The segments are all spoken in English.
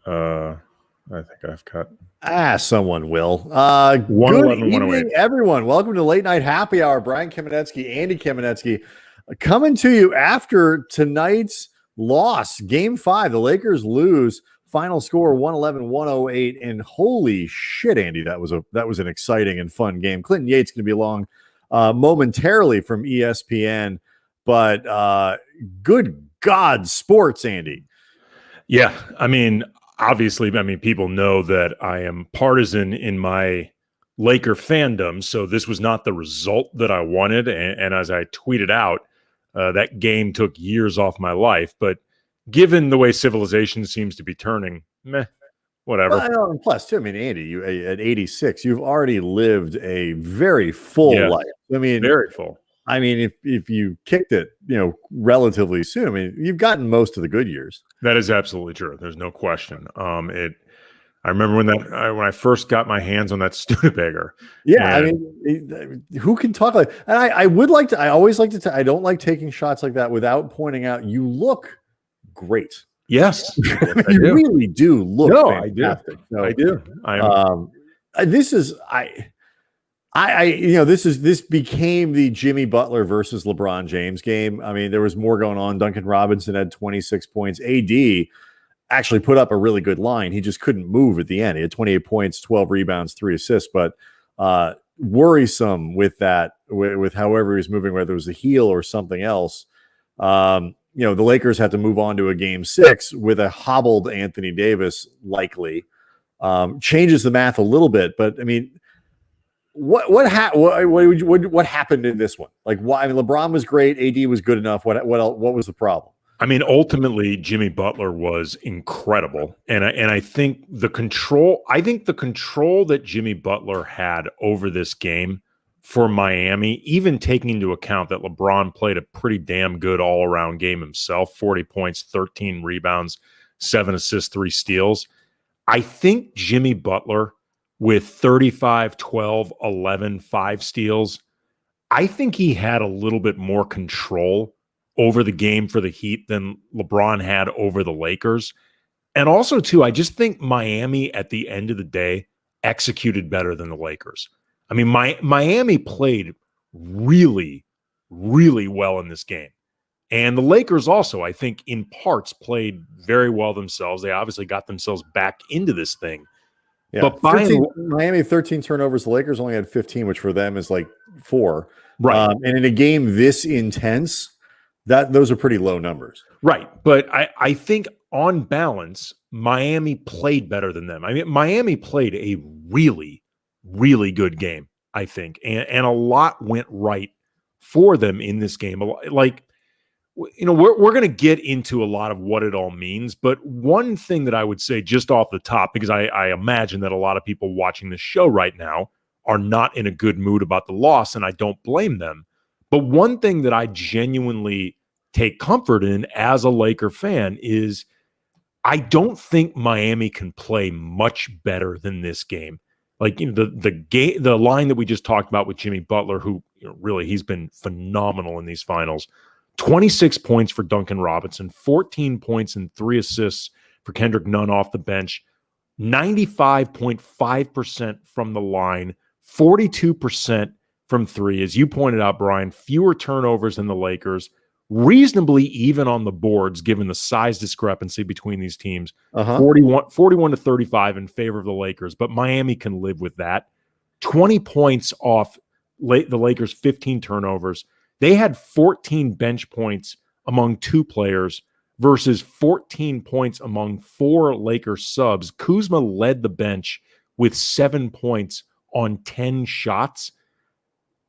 I think I've cut. Someone will. Good 111, evening, 108. everyone. Welcome to Late Night Happy Hour. Brian Kamenetzky, Andy Kamenetzky, coming to you after tonight's loss. Game 5, the Lakers lose. Final score 111-108. And holy shit, Andy, that was an exciting and fun game. Clinton Yates going to be along momentarily from ESPN, but good God, sports, Andy. Yeah, I mean, obviously, people know that I am partisan in my Laker fandom, so this was not the result that I wanted. And as I tweeted out, that game took years off my life. But given the way civilization seems to be turning, whatever. Well, plus, too, I mean, Andy, you at 86, you've already lived a very full life. I mean, very full. I mean, if you kicked it, relatively soon, I mean, you've gotten most of the good years. That is absolutely true. There's no question. I remember when I first got my hands on that Studebaker. Yeah, I mean, who can talk like? And I would like to. I always like to. I don't like taking shots like that without pointing out you look great. Yes, you really do look. No, fantastic. I do. I do. This became the Jimmy Butler versus LeBron James game. I mean, there was more going on. Duncan Robinson had 26 points. AD actually put up a really good line. He just couldn't move at the end. He had 28 points, 12 rebounds, 3 assists, but worrisome with that, with however he was moving, whether it was a heel or something else. The Lakers had to move on to a game 6 with a hobbled Anthony Davis, likely. Changes the math a little bit, but I mean, what happened in this one? Like, why? I mean, LeBron was great, AD was good enough. What was the problem? I mean, ultimately, Jimmy Butler was incredible, and I think the control that Jimmy Butler had over this game for Miami, even taking into account that LeBron played a pretty damn good all-around game himself, 40 points, 13 rebounds, 7 assists, 3 steals. I think Jimmy Butler with 35, 12, 11, 5 steals, I think he had a little bit more control over the game for the Heat than LeBron had over the Lakers. And also, too, I just think Miami at the end of the day executed better than the Lakers. I mean, Miami played really, really well in this game. And the Lakers also, I think, in parts played very well themselves. They obviously got themselves back into this thing. Yeah, but Miami 13 turnovers. The Lakers only had 15, which for them is like 4. Right. And in a game this intense, those are pretty low numbers. Right. But I think on balance, Miami played better than them. I mean, Miami played a really, really good game, I think. And a lot went right for them in this game. Like, we're going to get into a lot of what it all means. But one thing that I would say just off the top, because I imagine that a lot of people watching this show right now are not in a good mood about the loss, and I don't blame them. But one thing that I genuinely take comfort in as a Laker fan is I don't think Miami can play much better than this game. Like, the line that we just talked about with Jimmy Butler, who really he's been phenomenal in these finals. 26 points for Duncan Robinson, 14 points and 3 assists for Kendrick Nunn off the bench, 95.5% from the line, 42% from 3. As you pointed out, Brian, fewer turnovers than the Lakers, reasonably even on the boards given the size discrepancy between these teams, 41 to 35 in favor of the Lakers, but Miami can live with that. 20 points off the Lakers' 15 turnovers. They had 14 bench points among 2 players versus 14 points among 4 Lakers subs. Kuzma led the bench with 7 points on 10 shots.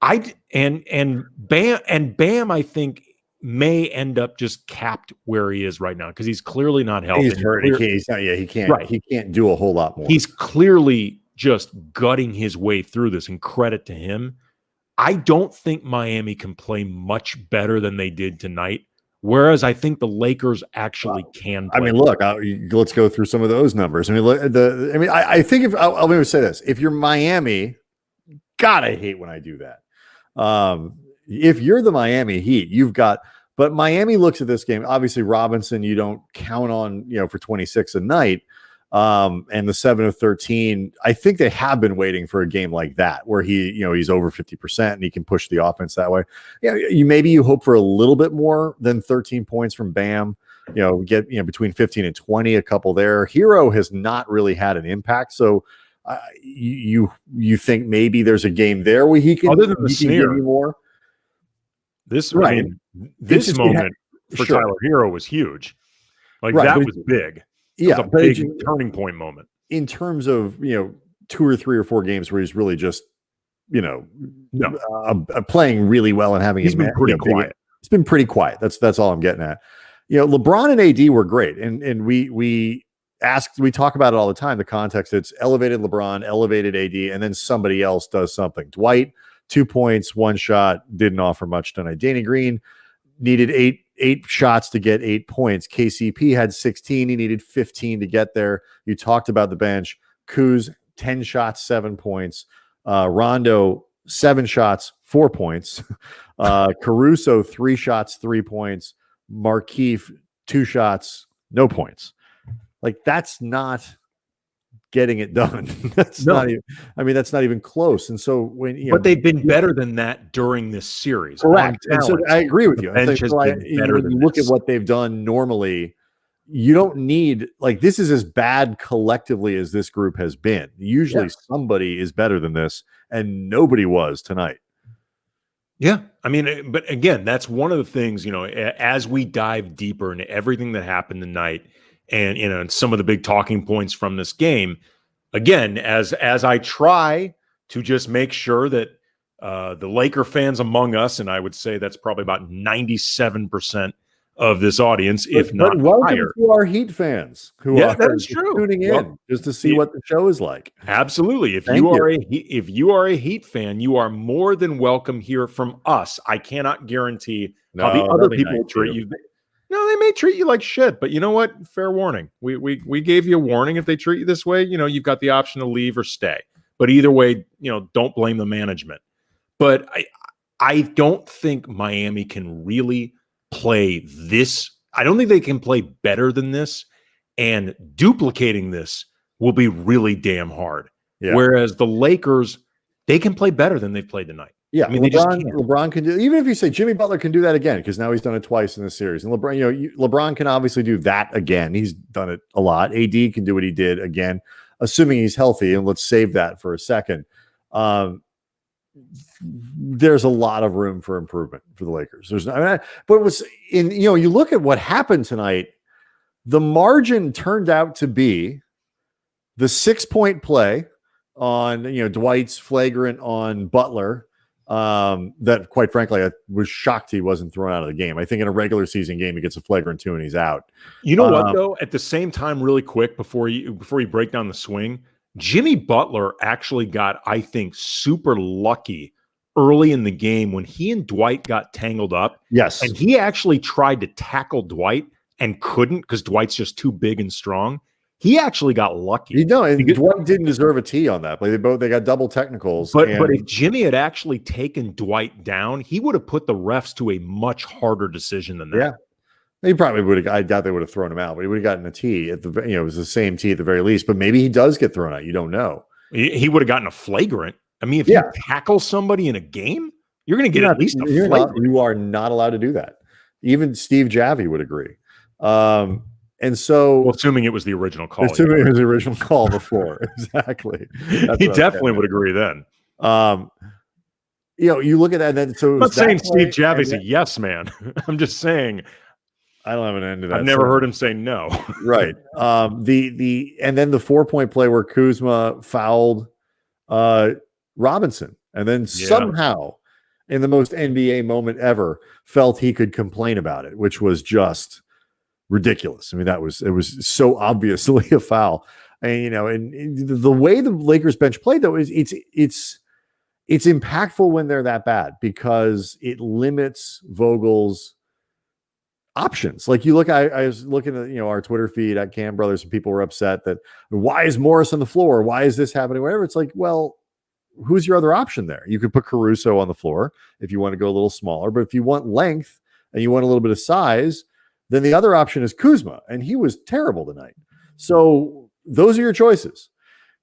Bam, I think, may end up just capped where he is right now because he's clearly not healthy. He's hurt. He can't. Right. He can't do a whole lot more. He's clearly just gutting his way through this, and credit to him. I don't think Miami can play much better than they did tonight, whereas I think the Lakers actually can play. I mean, look, let's go through some of those numbers. I mean, I think I'll maybe say this: if you're Miami, God, I hate when I do that. If you're the Miami Heat, but Miami looks at this game. Obviously, Robinson, you don't count on, for 26 a night. And the 7 of 13, I think they have been waiting for a game like that where he's over 50% and he can push the offense that way. Yeah, maybe you hope for a little bit more than 13 points from Bam. Get between 15 and 20, a couple there. Hero has not really had an impact, so you think maybe there's a game there where he can, other than the give you more. This moment for Tyler Hero was huge. Like that was big. Yeah, it was a big turning point moment. In terms of 2 or 3 or 4 games where he's really just playing really well and having been pretty quiet. It's been pretty quiet. That's all I'm getting at. LeBron and AD were great, and we talk about it all the time. The context, it's elevated LeBron, elevated AD, and then somebody else does something. Dwight, 2 points, 1 shot, didn't offer much tonight. Danny Green needed eight shots to get 8 points. KCP had 16. He needed 15 to get there. You talked about the bench. Kuz, 10 shots, 7 points. Rondo, 7 shots, 4 points. Caruso, 3 shots, 3 points. Markieff, 2 shots, no points. Like, that's not getting it done. That's not even close. And so but they've been better than that during this series. Correct. And so I agree with you. When you look at what they've done normally, you don't need, like, this is as bad collectively as this group has been. Usually somebody is better than this, and nobody was tonight. Yeah. I mean, but again, that's one of the things, as we dive deeper into everything that happened tonight and, and some of the big talking points from this game, again, as I try to just make sure that the Laker fans among us, and I would say that's probably about 97% of this audience, if not higher. To our Heat fans who are that's true. Tuning in just to see what the show is like. Absolutely. If you are a Heat fan, you are more than welcome here from us. I cannot guarantee how the other people treat you. No, they may treat you like shit, but you know what? Fair warning. We gave you a warning. If they treat you this way, you've got the option to leave or stay. But either way, don't blame the management. But I don't think Miami can really play this. I don't think they can play better than this, and duplicating this will be really damn hard. Yeah. Whereas the Lakers, they can play better than they've played tonight. Yeah, I mean, LeBron can do, even if you say Jimmy Butler can do that again, because now he's done it twice in this series. And LeBron can obviously do that again. He's done it a lot. AD can do what he did again, assuming he's healthy. And let's save that for a second. There's a lot of room for improvement for the Lakers. You look at what happened tonight, the margin turned out to be the 6-point play on, Dwight's flagrant on Butler. That, quite frankly, I was shocked he wasn't thrown out of the game. I think in a regular season game, he gets a flagrant 2 and he's out. You know what, though? At the same time, really quick, before you break down the swing, Jimmy Butler actually got, I think, super lucky early in the game when he and Dwight got tangled up. Yes. And he actually tried to tackle Dwight and couldn't because Dwight's just too big and strong. He actually got lucky. Dwight didn't deserve a T on that play. They got double technicals. But if Jimmy had actually taken Dwight down, he would have put the refs to a much harder decision than that. Yeah. He probably would have. I doubt they would have thrown him out, but he would have gotten a T at the. It was the same T at the very least. But maybe he does get thrown out. You don't know. He would have gotten a flagrant. I mean, if you tackle somebody in a game, you're going to get at least a flagrant. You are not allowed to do that. Even Steve Javi would agree. And so, assuming it was the original call, assuming it was the original call before, exactly. He definitely would agree then. You look at that, and then so I'm not saying Steve Javi's a yes man. I'm just saying. I don't have an end to that. I've never heard him say no. Right. And then the 4-point play where Kuzma fouled Robinson, and then somehow in the most NBA moment ever felt he could complain about it, which was just ridiculous. I mean, it was so obviously a foul. And and the way the Lakers bench played, though, is it's impactful when they're that bad because it limits Vogel's options. Like, you look, I was looking at our Twitter feed at Cam Brothers, and people were upset that why is Morris on the floor? Why is this happening? Whatever. It's like, well, who's your other option there? You could put Caruso on the floor if you want to go a little smaller, but if you want length and you want a little bit of size, then the other option is Kuzma, and he was terrible tonight. So those are your choices.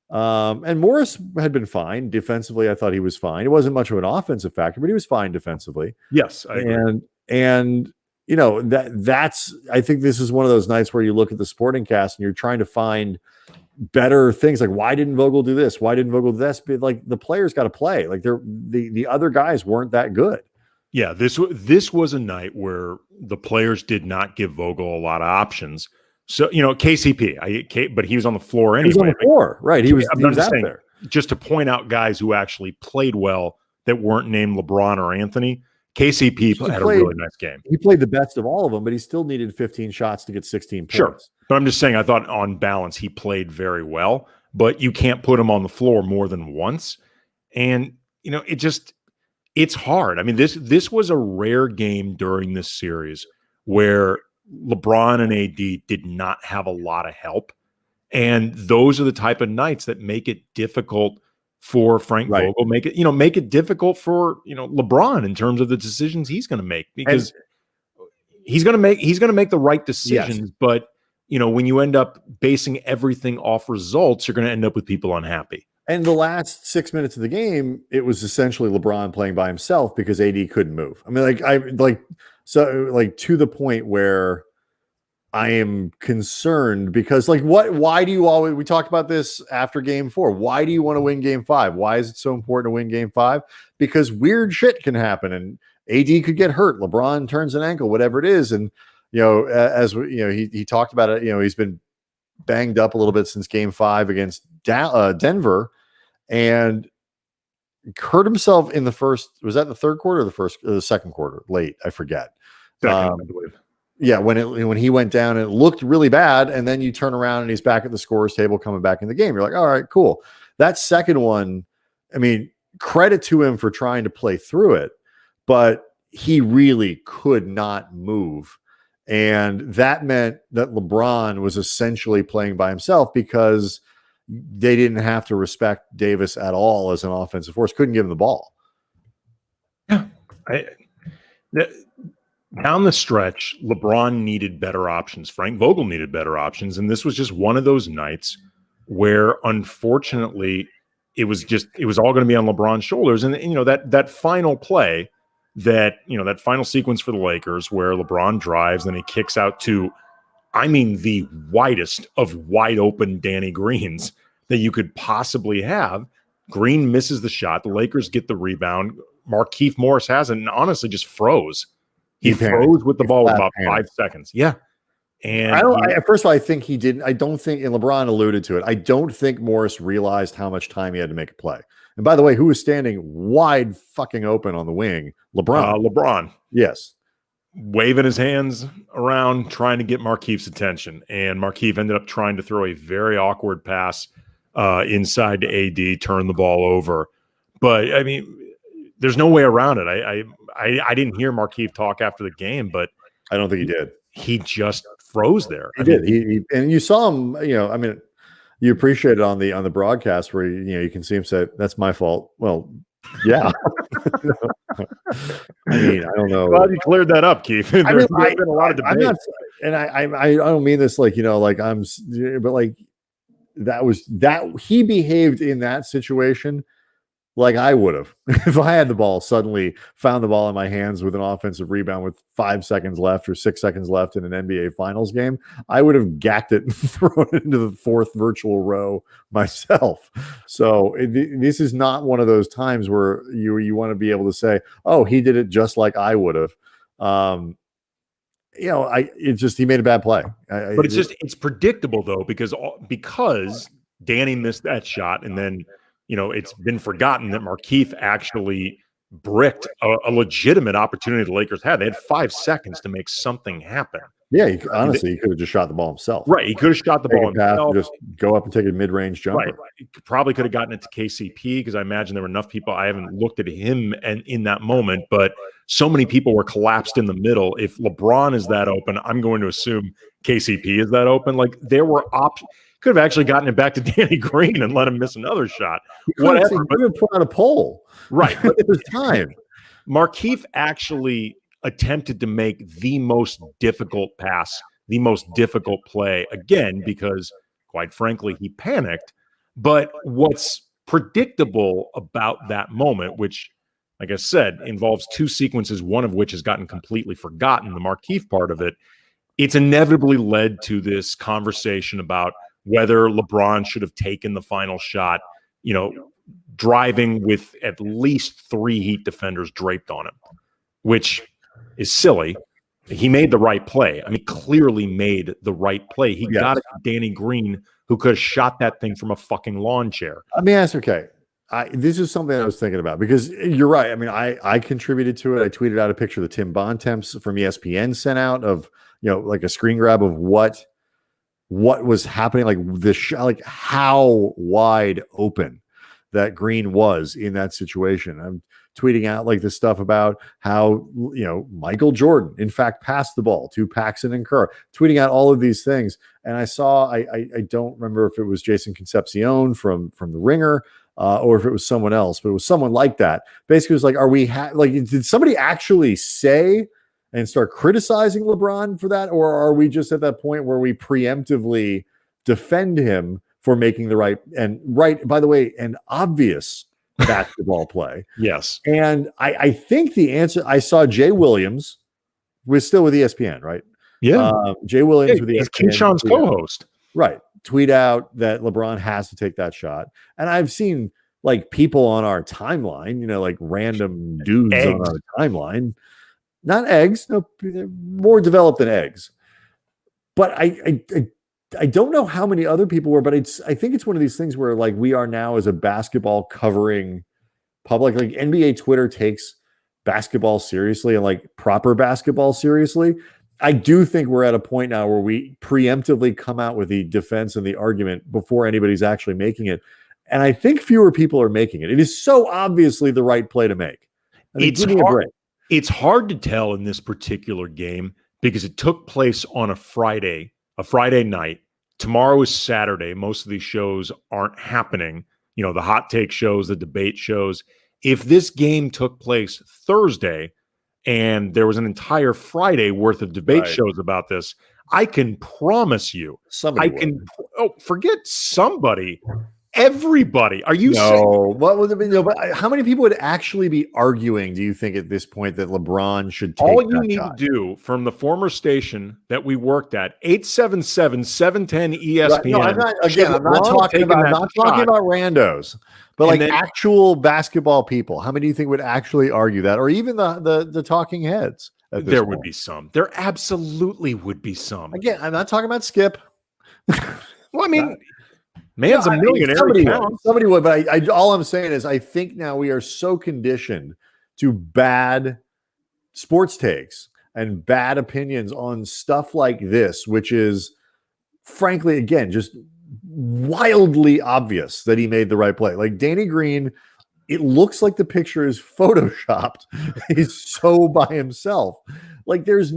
And Morris had been fine defensively. I thought he was fine. It wasn't much of an offensive factor, but he was fine defensively. Yes, I agree. And you know, that's I think this is one of those nights where you look at the sporting cast and you're trying to find better things. Like, why didn't Vogel do this? Why didn't Vogel do this? But like, the players got to play. Like, the other guys weren't that good. Yeah, this was a night where the players did not give Vogel a lot of options. So, you know, KCP, but he was on the floor anyway. He was on the floor, right? He was out there. Just to point out guys who actually played well that weren't named LeBron or Anthony. KCP had a really nice game. He played the best of all of them, but he still needed 15 shots to get 16 points. Sure. But I'm just saying, I thought on balance, he played very well, but you can't put him on the floor more than once. And, you know, it's hard. I mean, this was a rare game during this series where LeBron and AD did not have a lot of help. And those are the type of nights that make it difficult for Frank Vogel, make it difficult for, LeBron in terms of the decisions he's going to make, because he's going to make the right decisions. Yes. But, when you end up basing everything off results, you're going to end up with people unhappy. And the last 6 minutes of the game, it was essentially LeBron playing by himself because AD couldn't move. I mean, to the point where I am concerned because, why do you always, we talked about this after game 4. Why do you want to win game 5? Why is it so important to win game 5? Because weird shit can happen and AD could get hurt. LeBron turns an ankle, whatever it is. And, he talked about it, he's been banged up a little bit since game 5 against Denver and hurt himself in the first, was that the third quarter or the second quarter? Late, I forget. Second, I believe. Yeah, when he went down, it looked really bad, and then you turn around and he's back at the scorer's table coming back in the game. You're like, all right, cool. That second one, I mean, credit to him for trying to play through it, but he really could not move. And that meant that LeBron was essentially playing by himself because they didn't have to respect Davis at all as an offensive force. Couldn't give him the ball. Yeah. Down the stretch, LeBron needed better options. Frank Vogel needed better options. And this was just one of those nights where, unfortunately, it was all going to be on LeBron's shoulders. And, that final play, that final sequence for the Lakers where LeBron drives and he kicks out to, the widest of wide open Danny Greens that you could possibly have. Green misses the shot. The Lakers get the rebound. Markieff Morris has it and honestly just froze. He froze with the ball with about 5 seconds. Yeah. And first of all, I think he didn't. I don't think, and LeBron alluded to it, I don't think Morris realized how much time he had to make a play. And by the way, who was standing wide fucking open on the wing? LeBron. LeBron. Yes. Waving his hands around, trying to get Markieff's attention. And Markieff ended up trying to throw a very awkward pass inside to AD, turn the ball over. But, there's no way around it. I didn't hear Markieff talk after the game, but I don't think he did. He just froze there. He did. He and you saw him, you appreciate it on the broadcast where you can see him say, "That's my fault." Well, yeah. I don't know. Glad you cleared that up, Keith. There's been a lot of debate. I don't mean this but that he behaved in that situation like I would have. If I had the ball, suddenly found the ball in my hands with an offensive rebound with 5 seconds left or 6 seconds left in an NBA Finals game, I would have gacked it and thrown it into the fourth virtual row myself. So this is not one of those times where you want to be able to say, oh, he did it just like I would have. He made a bad play. But it's predictable though, because Danny missed that shot and then it's been forgotten that Markieff actually bricked a legitimate opportunity the Lakers had. They had 5 seconds to make something happen. Yeah, he could have just shot the ball himself. Right, he could have shot the ball himself. Just go up and take a mid-range jumper. Right, he probably could have gotten it to KCP because I imagine there were enough people. I haven't looked at him and in that moment, but so many people were collapsed in the middle. If LeBron is that open, I'm going to assume KCP is that open. There were options. Could have actually gotten it back to Danny Green and let him miss another shot. Whatever. But put out a poll. Right. But it was time. Markieff actually attempted to make the most difficult pass, the most difficult play, again, because Quite frankly, he panicked. But what's predictable about that moment, which, like I said, involves two sequences, one of which has gotten completely forgotten, the Markieff part of it, it's inevitably led to this conversation about whether LeBron should have taken the final shot, driving with at least 3 Heat defenders draped on him, which is silly. He made the right play. I mean, clearly made the right play. He got it to Danny Green, who could have shot that thing from a fucking lawn chair. Let me ask, okay, this is something I was thinking about, because you're right. I mean, I contributed to it. I tweeted out a picture the Tim Bontemps from ESPN sent out of, like a screen grab of what was happening, like the shot, like how wide open that Green was in that situation. I'm tweeting out like this stuff about how, Michael Jordan, in fact, passed the ball to Paxson and Kerr, tweeting out all of these things. And I saw, I don't remember if it was Jason Concepcion from The Ringer, or if it was someone else, but it was someone like that. Basically, it was like, are we did somebody actually say and start criticizing LeBron for that? Or are we just at that point where we preemptively defend him for making the right, by the way, an obvious basketball play? Yes. And I think the answer, I saw Jay Williams was still with ESPN, right? Yeah. Jay Williams with ESPN. ESPN. Keyshawn's co-host. Right. Tweet out that LeBron has to take that shot. And I've seen like people on our timeline, like random dudes on our timeline, not eggs, no, more developed than eggs. But I don't know how many other people were, but I think it's one of these things where like we are now as a basketball covering public, like NBA Twitter takes basketball seriously and like proper basketball seriously. I do think we're at a point now where we preemptively come out with the defense and the argument before anybody's actually making it. And I think fewer people are making it. It is so obviously the right play to make. I mean, it's hard to tell in this particular game because it took place on a Friday night. Tomorrow is Saturday. Most of these shows aren't happening. The hot take shows, the debate shows. If this game took place Thursday and there was an entire Friday worth of debate shows about this, I can promise you, forget somebody. Everybody. Are you saying? What would it be? No, but how many people would actually be arguing, do you think, at this point that LeBron should take all you need to do from the former station that we worked at, 877-710 ESPN. Right. No, I'm not talking about randos, but like actual basketball people. How many do you think would actually argue that? Or even the talking heads? There would be some. There absolutely would be some. Again, I'm not talking about Skip. Well, I mean, man's a millionaire. Somebody would, but I all I'm saying is I think now we are so conditioned to bad sports takes and bad opinions on stuff like this, which is frankly, again, just wildly obvious that he made the right play. Like Danny Green, it looks like the picture is photoshopped. He's so by himself. Like there's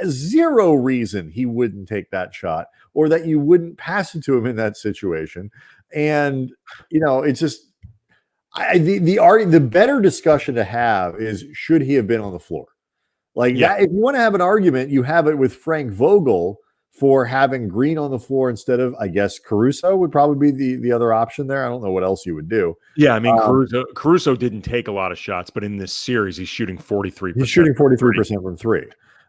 zero reason he wouldn't take that shot or that you wouldn't pass it to him in that situation. And, it's just the better discussion to have is, should he have been on the floor? Like that, if you want to have an argument, you have it with Frank Vogel for having Green on the floor instead of, I guess, Caruso would probably be the other option there. I don't know what else you would do. Yeah, I mean, Caruso didn't take a lot of shots, but in this series, he's shooting 43%. He's shooting 43% from three.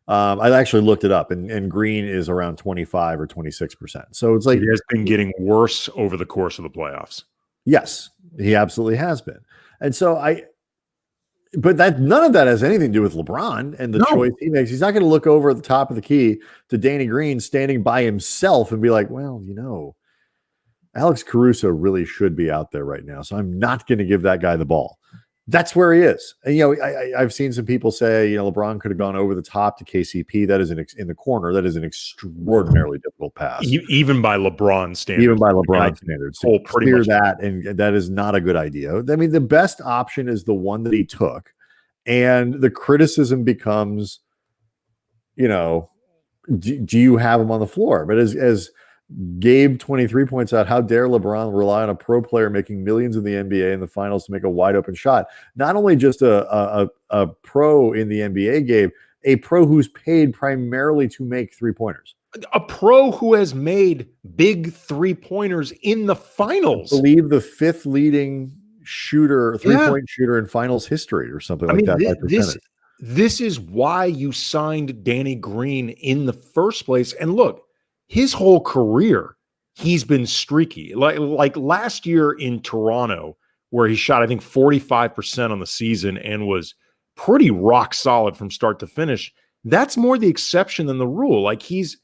I actually looked it up, and Green is around 25 or 26%. So it's like he has been getting worse over the course of the playoffs. Yes, he absolutely has been. And so but none of that has anything to do with LeBron and the choice he makes. He's not going to look over at the top of the key to Danny Green standing by himself and be like, well, Alex Caruso really should be out there right now, so I'm not going to give that guy the ball. That's where he is. And, I've seen some people say, LeBron could have gone over the top to KCP. That is in the corner. That is an extraordinarily difficult pass. Even by LeBron standards. Even by LeBron standards. To clear that, and that is not a good idea. I mean, the best option is the one that he took. And the criticism becomes, do you have him on the floor? But as Gabe 23 points out, how dare LeBron rely on a pro player making millions in the NBA in the finals to make a wide open shot? Not only just a pro in the NBA, Gabe, a pro who's paid primarily to make 3-pointers. A pro who has made big 3-pointers in the finals. I believe the 5th leading shooter, 3-point shooter in finals history or something like that by percentage. This is why you signed Danny Green in the first place. And look, his whole career, he's been streaky. Like last year in Toronto, where he shot, I think, 45% on the season and was pretty rock solid from start to finish. That's more the exception than the rule. Like he's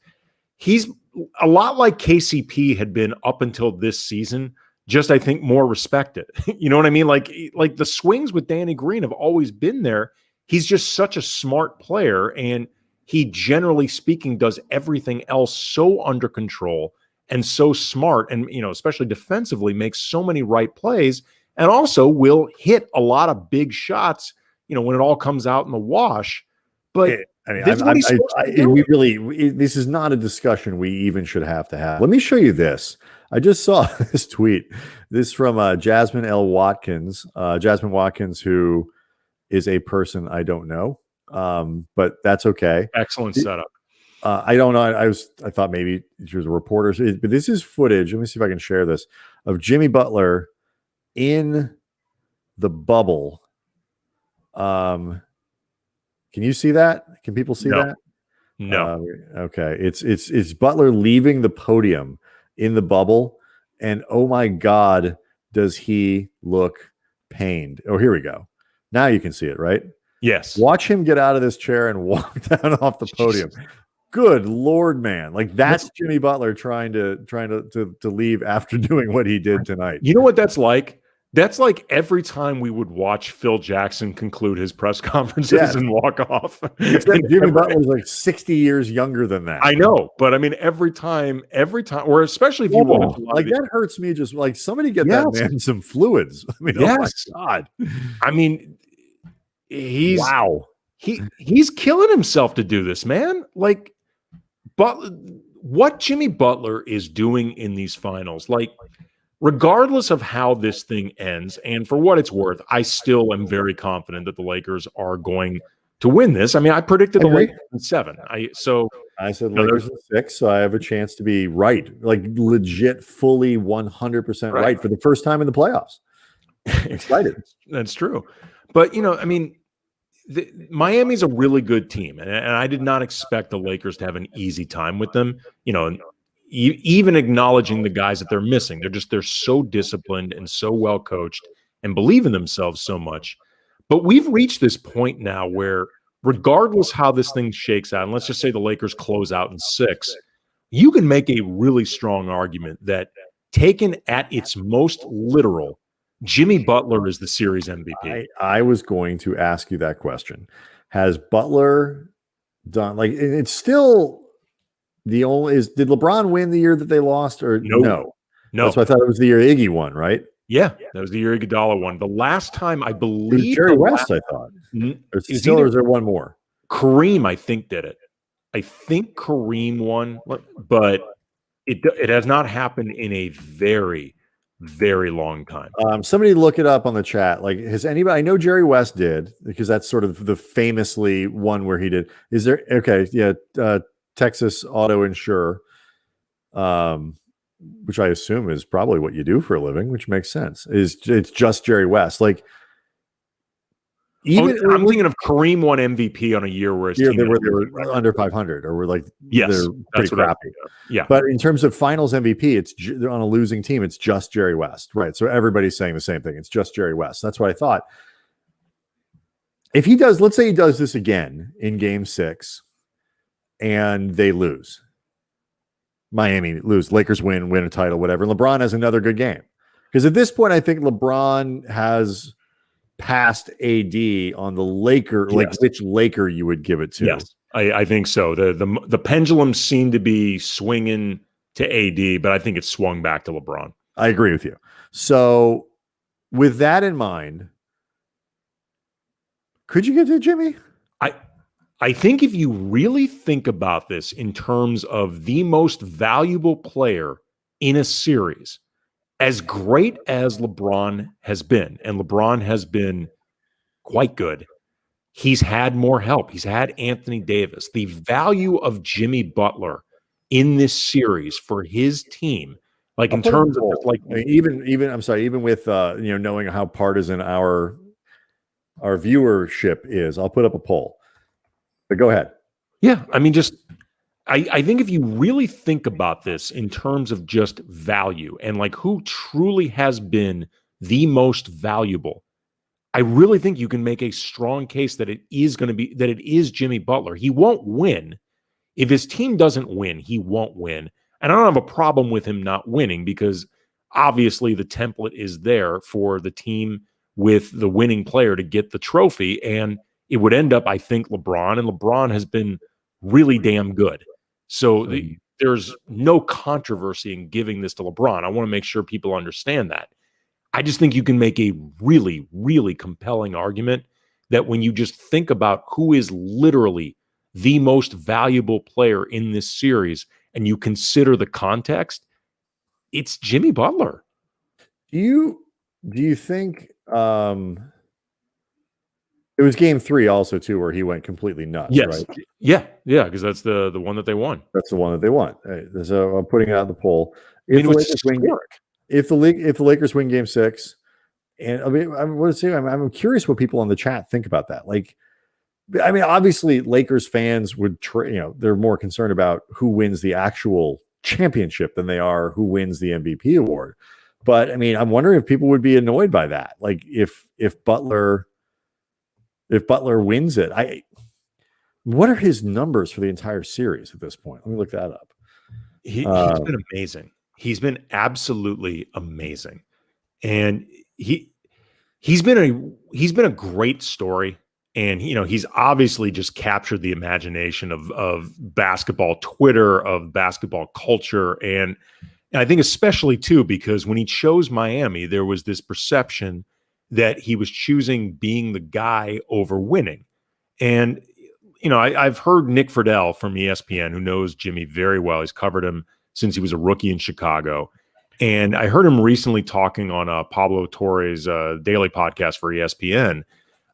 a lot like KCP had been up until this season, just I think more respected. You know what I mean? Like the swings with Danny Green have always been there. He's just such a smart player, and he, generally speaking, does everything else so under control and so smart, and especially defensively, makes so many right plays, and also will hit a lot of big shots, when it all comes out in the wash. But this is not a discussion we even should have to have. Let me show you this. I just saw this tweet. This from Jasmine L. Watkins. Jasmine Watkins, who is a person I don't know, but that's okay. Excellent setup. I don't know. I thought maybe she was a reporter, but this is footage. Let me see if I can share this of Jimmy Butler in the bubble. Can you see that? Can people see that? No. Okay. It's Butler leaving the podium in the bubble, and oh my God, does he look pained? Oh, here we go. Now you can see it, right? Yes. Watch him get out of this chair and walk down off the podium. Good Lord, man. Like that's Jimmy Butler trying to leave after doing what he did tonight. You know what that's like? That's like every time we would watch Phil Jackson conclude his press conferences and walk off. Jimmy Butler was like 60 years younger than that. I know, but I mean, every time, or especially if you watch, like that hurts me. Just like somebody get that man some fluids. I mean, oh my God. I mean, he's killing himself to do this, man. Like, but what Jimmy Butler is doing in these finals, like, regardless of how this thing ends, and for what it's worth, I still am very confident that the Lakers are going to win this. I mean, I predicted the Lakers in 7. I said Lakers in 6, so I have a chance to be right, like legit, fully 100% right for the first time in the playoffs. I'm excited. That's true. But, I mean, Miami's a really good team, and I did not expect the Lakers to have an easy time with them, even acknowledging the guys that they're missing. They're so disciplined and so well coached and believe in themselves so much. But we've reached this point now where, regardless how this thing shakes out, and let's just say the Lakers close out in 6, you can make a really strong argument that, taken at its most literal, Jimmy Butler is the series MVP. I was going to ask you that question. Has Butler done, like, it's still the only, did LeBron win the year that they lost, or no? That's why I thought it was the year Iggy won, right? Yeah, that was the year Iguodala won. The last time, I believe, Jerry West, I thought. Or is there one more? Kareem, I think, did it. I think Kareem won, but it has not happened in a very, very long time. Somebody look it up on the chat. Like, has anybody? I know Jerry West did, because that's sort of the famously one where he did. Is there? Okay, yeah. Texas Auto Insurer, which I assume is probably what you do for a living, which makes sense. It's just Jerry West. Like, even I'm thinking of Kareem won MVP on a year where they were under 500, or were like, they're pretty crappy. Yeah, but in terms of Finals MVP, they're on a losing team. It's just Jerry West, right? So everybody's saying the same thing. It's just Jerry West. That's what I thought. If he does, let's say he does this again in Game 6. And they lose. Miami lose. Lakers win a title, whatever. LeBron has another good game. Because at this point, I think LeBron has passed AD on the Laker, like which Laker you would give it to. Yes, I think so. The pendulum seemed to be swinging to AD, but I think it swung back to LeBron. I agree with you. So with that in mind, could you get to Jimmy? I think if you really think about this in terms of the most valuable player in a series, as great as LeBron has been, and LeBron has been quite good, he's had more help. He's had Anthony Davis. The value of Jimmy Butler in this series for his team, like in terms of just like even I'm sorry, even with knowing how partisan our viewership is, I'll put up a poll. But go ahead. Yeah, I mean, just I think if you really think about this in terms of just value and like who truly has been the most valuable, I really think you can make a strong case that it is Jimmy Butler. He won't win. If his team doesn't win, he won't win. And I don't have a problem with him not winning because obviously the template is there for the team with the winning player to get the trophy. And it would end up, I think, LeBron. And LeBron has been really damn good. So there's no controversy in giving this to LeBron. I want to make sure people understand that. I just think you can make a really, really compelling argument that when you just think about who is literally the most valuable player in this series and you consider the context, it's Jimmy Butler. Do you think it was game 3 also too where he went completely nuts? Yes. Right? Yeah, because that's the one that they won. That's the one that they won. So I'm putting it out the poll. If the Lakers win game 6, and I mean, I'm curious what people on the chat think about that. Like, I mean, obviously, Lakers fans would, they're more concerned about who wins the actual championship than they are who wins the MVP award. But I mean, I'm wondering if people would be annoyed by that. Like, if Butler wins it, what are his numbers for the entire series at this point? Let me look that up. He's been amazing. He's been absolutely amazing, and he's been a great story. And he's obviously just captured the imagination of basketball Twitter, of basketball culture, and I think especially too because when he chose Miami, there was this perception that he was choosing being the guy over winning. And I've heard Nick Friedel from ESPN, who knows Jimmy very well. He's covered him since he was a rookie in Chicago. And I heard him recently talking on Pablo Torre's daily podcast for ESPN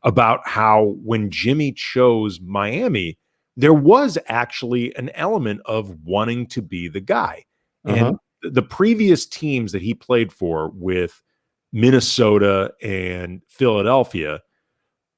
about how when Jimmy chose Miami, there was actually an element of wanting to be the guy. And the previous teams that he played for with Minnesota and Philadelphia,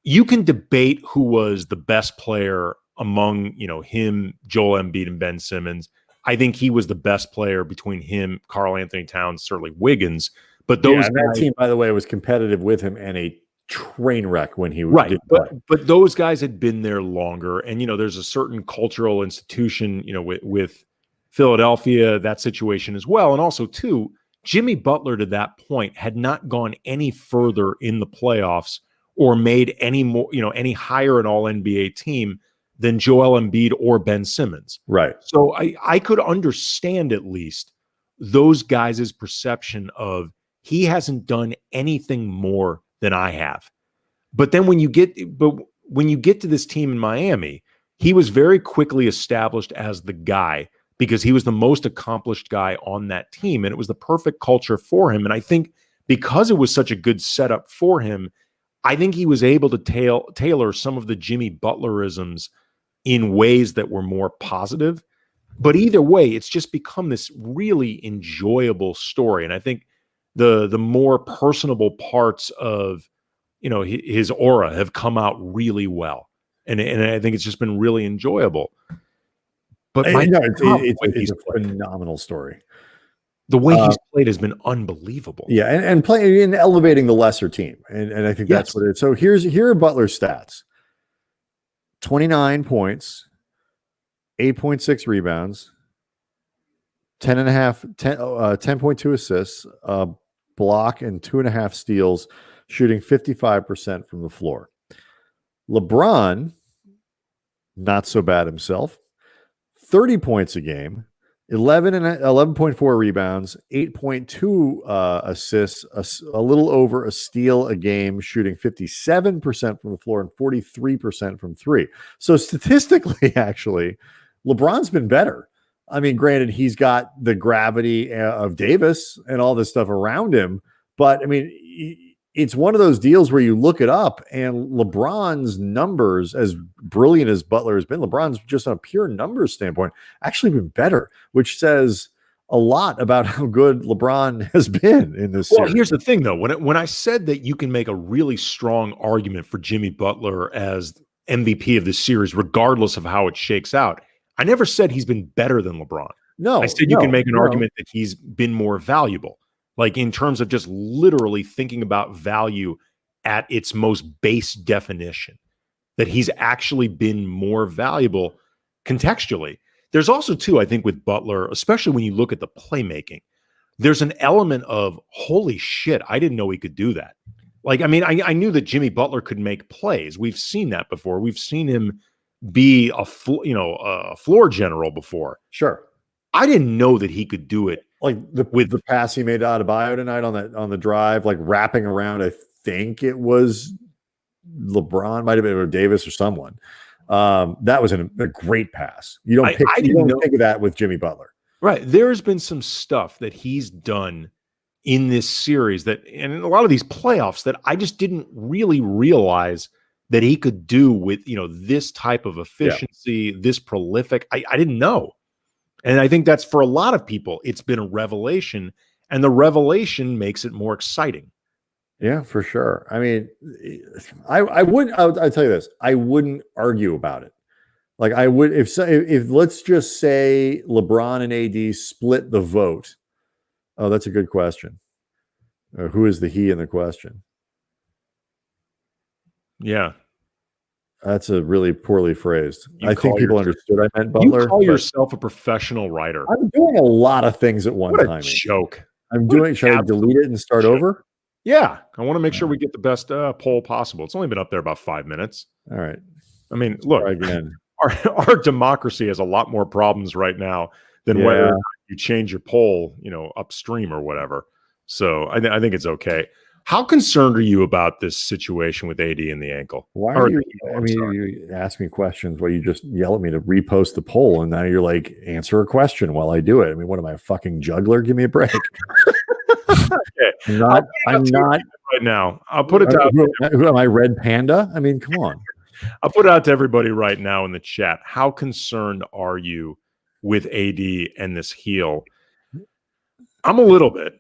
you can debate who was the best player among, him, Joel Embiid, and Ben Simmons. I think he was the best player between him, Karl Anthony Towns, certainly Wiggins. But that team, by the way, was competitive with him and a train wreck when he did play. But those guys had been there longer. And, there's a certain cultural institution, with Philadelphia, that situation as well. And also, too, Jimmy Butler to that point had not gone any further in the playoffs or made any more, any higher an all-NBA team than Joel Embiid or Ben Simmons. Right. So I could understand at least those guys' perception of he hasn't done anything more than I have. But then when you get to this team in Miami, he was very quickly established as the guy because he was the most accomplished guy on that team. And it was the perfect culture for him. And I think because it was such a good setup for him, I think he was able to tailor some of the Jimmy Butlerisms in ways that were more positive. But either way, it's just become this really enjoyable story. And I think the more personable parts of, his aura have come out really well. And I think it's just been really enjoyable. But it's a phenomenal story. The way he's played has been unbelievable. Yeah, and playing and elevating the lesser team. And I think that's what it is. So here are Butler's stats. 29 points, 8.6 rebounds, 10.2 assists, block, and 2.5 steals, shooting 55% from the floor. LeBron, not so bad himself, 30 points a game, 11.4 rebounds, 8.2 assists, a little over a steal a game, shooting 57% from the floor and 43% from three. So statistically, actually, LeBron's been better. I mean, granted, he's got the gravity of Davis and all this stuff around him, but I mean, it's one of those deals where you look it up and LeBron's numbers, as brilliant as Butler has been, LeBron's just on a pure numbers standpoint, actually been better, which says a lot about how good LeBron has been in this series. Here's the thing, though. When I said that you can make a really strong argument for Jimmy Butler as MVP of this series, regardless of how it shakes out, I never said he's been better than LeBron. No, I said you can make an argument that he's been more valuable. Like in terms of just literally thinking about value at its most base definition, that he's actually been more valuable contextually. There's also, too, I think with Butler, especially when you look at the playmaking, there's an element of, holy shit, I didn't know he could do that. Like, I mean, I knew that Jimmy Butler could make plays. We've seen that before. We've seen him be a floor general before. Sure. I didn't know that he could do it. Like with the pass he made out of Adebayo tonight on the drive, like wrapping around, I think it was LeBron, might have been, or Davis or someone. That was a great pass. You don't think of that with Jimmy Butler. Right. There's been some stuff that he's done in this series that, and in a lot of these playoffs, that I just didn't really realize that he could do with, this type of efficiency, this prolific. I didn't know. And I think that's, for a lot of people, it's been a revelation, and the revelation makes it more exciting. Yeah, for sure. I mean, I'll tell you this, I wouldn't argue about it. Like I would, if let's just say LeBron and AD split the vote. Oh, that's a good question. Who is the he in the question? Yeah. That's a really poorly phrased. I think people understood I meant Butler. You call yourself a professional writer. I'm doing a lot of things at one time. What a joke. Should I delete it and start over? Yeah. I want to make sure we get the best poll possible. It's only been up there about 5 minutes. All right. I mean, look, again, our democracy has a lot more problems right now than whether you change your poll, upstream or whatever. So I think it's okay. How concerned are you about this situation with AD and the ankle? Why are you? I mean, you ask me questions while you just yell at me to repost the poll, and now you're like, answer a question while I do it. I mean, what am I, a fucking juggler? Give me a break. Okay. I'm not right now. I'll put it out. Who am I, Red Panda? I mean, come on. I'll put it out to everybody right now in the chat. How concerned are you with AD and this heel? I'm a little bit.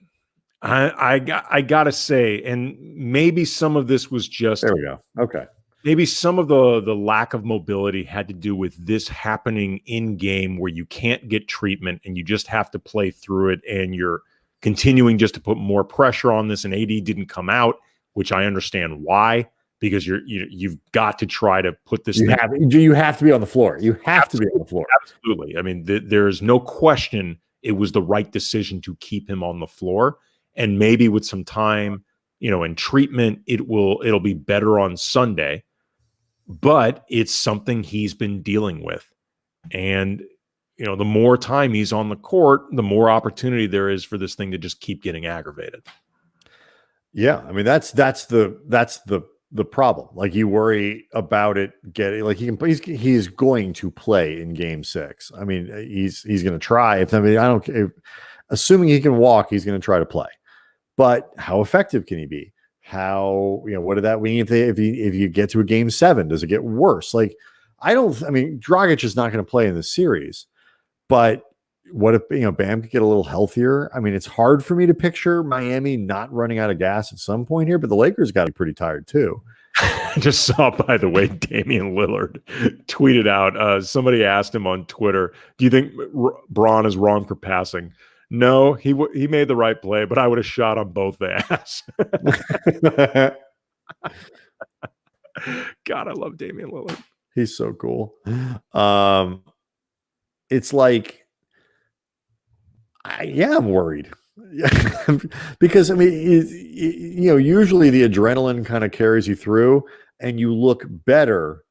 I gotta say, and maybe some of this was just, there we go. Okay. Maybe some of the lack of mobility had to do with this happening in game where you can't get treatment and you just have to play through it, and you're continuing just to put more pressure on this. And AD didn't come out, which I understand why, because you've got to try to put this. You have to be on the floor. You have to be on the floor. Absolutely. I mean, there's no question it was the right decision to keep him on the floor. And maybe with some time, and treatment, it'll be better on Sunday. But it's something he's been dealing with. And, the more time he's on the court, the more opportunity there is for this thing to just keep getting aggravated. Yeah. I mean, that's the problem. Like, you worry about it getting, like, he's going to play in game 6. I mean, he's going to try. Assuming he can walk, he's going to try to play. But how effective can he be? How, what did that mean if you get to a game 7? Does it get worse? Like, Dragic is not going to play in this series, but what if, Bam could get a little healthier? I mean, it's hard for me to picture Miami not running out of gas at some point here, but the Lakers got to be pretty tired too. I just saw, by the way, Damien Lillard tweeted out, somebody asked him on Twitter, do you think Braun is wrong for passing? No, he made the right play, but I would have shot on both the ass. God, I love Damien Lillard. He's so cool. It's like, I'm worried. Because, usually the adrenaline kind of carries you through and you look better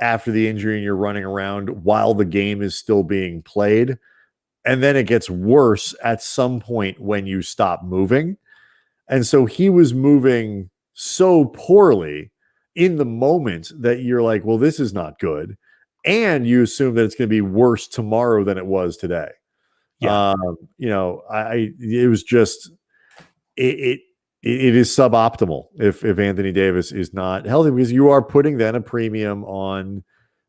after the injury and you're running around while the game is still being played. And then it gets worse at some point when you stop moving. And so he was moving so poorly in the moment that you're like, well, this is not good. And you assume that it's going to be worse tomorrow than it was today. Yeah. It was just, it it is suboptimal if Anthony Davis is not healthy, because you are putting then a premium on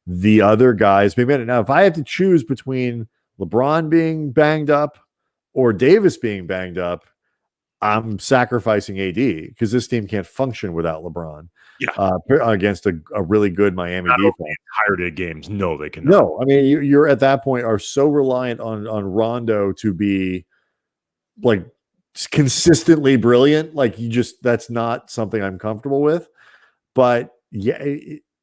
the other guys. Now, if I have to choose between LeBron being banged up or Davis being banged up, I'm sacrificing AD because this team can't function without LeBron. Against a really good Miami Not defense. over the entirety of games. No, they cannot. No, I mean, you're at that point are so reliant on Rondo to be like consistently brilliant. Like that's not something I'm comfortable with. But yeah,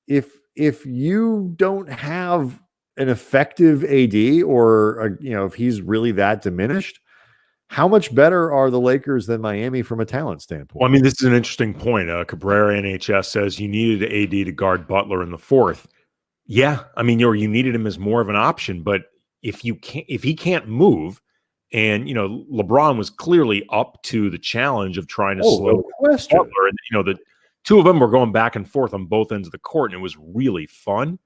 if you don't have an effective AD, or if he's really that diminished, how much better are the Lakers than Miami from a talent standpoint? Well, I mean, this is an interesting point. Cabrera NHS says you needed AD to guard Butler in the fourth. Yeah, I mean, you needed him as more of an option, but if he can't move, and LeBron was clearly up to the challenge of trying to slow Butler, and the two of them were going back and forth on both ends of the court, and it was really fun.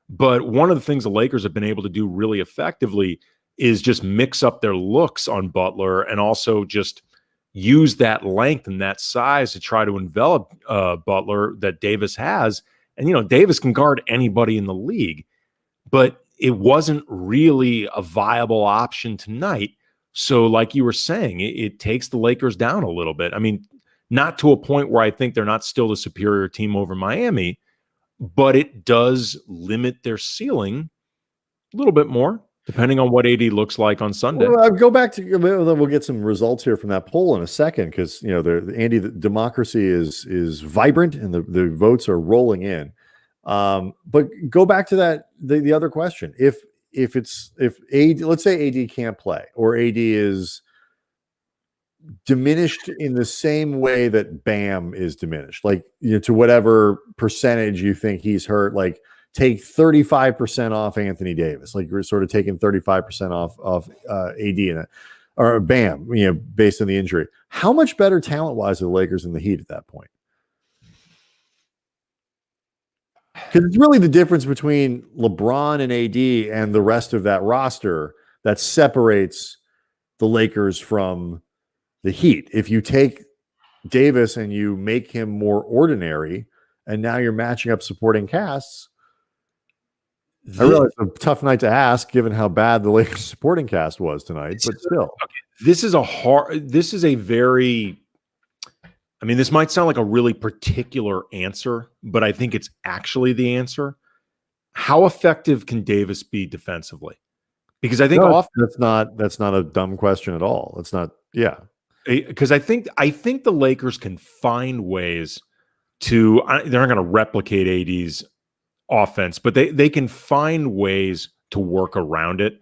But one of the things the Lakers have been able to do really effectively is just mix up their looks on Butler, and also just use that length and that size to try to envelop Butler that Davis has. And, Davis can guard anybody in the league, but it wasn't really a viable option tonight. So like you were saying, it takes the Lakers down a little bit. I mean, not to a point where I think they're not still the superior team over Miami, but it does limit their ceiling a little bit more, depending on what AD looks like on Sunday. Well, I'll go back to, we'll get some results here from that poll in a second, because the democracy is vibrant and the votes are rolling in. But go back to that the other question: if AD, let's say AD can't play, or AD is diminished in the same way that Bam is diminished, like to whatever percentage you think he's hurt, like take 35% off Anthony Davis, like you're sort of taking 35% off AD in it, or Bam, based on the injury. How much better talent-wise are the Lakers and the Heat at that point? Because it's really the difference between LeBron and AD and the rest of that roster that separates the Lakers from the Heat. If you take Davis and you make him more ordinary, and now you're matching up supporting casts, I realize it's a tough night to ask given how bad the Lakers supporting cast was tonight, but still. This is a very, I mean, this might sound like a really particular answer, but I think it's actually the answer. How effective can Davis be defensively? Because I think that's not a dumb question at all. It's not, yeah. Because I think the Lakers can find ways to, they're not going to replicate AD's offense, but they can find ways to work around it.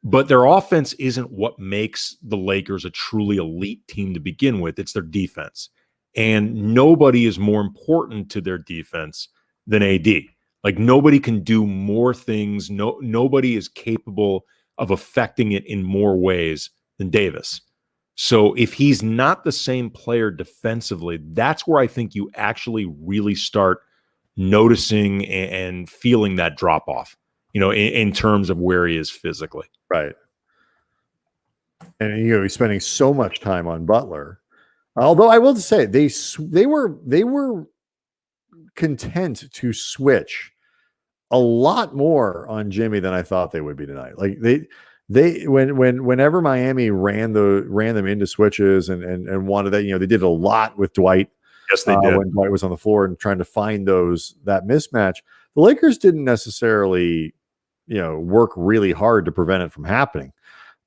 But their offense isn't what makes the Lakers a truly elite team to begin with. It's their defense. And nobody is more important to their defense than AD. Like, nobody can do more things. Nobody is capable of affecting it in more ways than Davis. So if he's not the same player defensively, that's where I think you actually really start noticing and feeling that drop off, in terms of where he is physically. Right. And he's spending so much time on Butler. Although I will say they were content to switch a lot more on Jimmy than I thought they would be tonight. Like whenever Miami ran them into switches and wanted that, they did a lot with Dwight. Yes, they did. When Dwight was on the floor and trying to find that mismatch. The Lakers didn't necessarily, work really hard to prevent it from happening.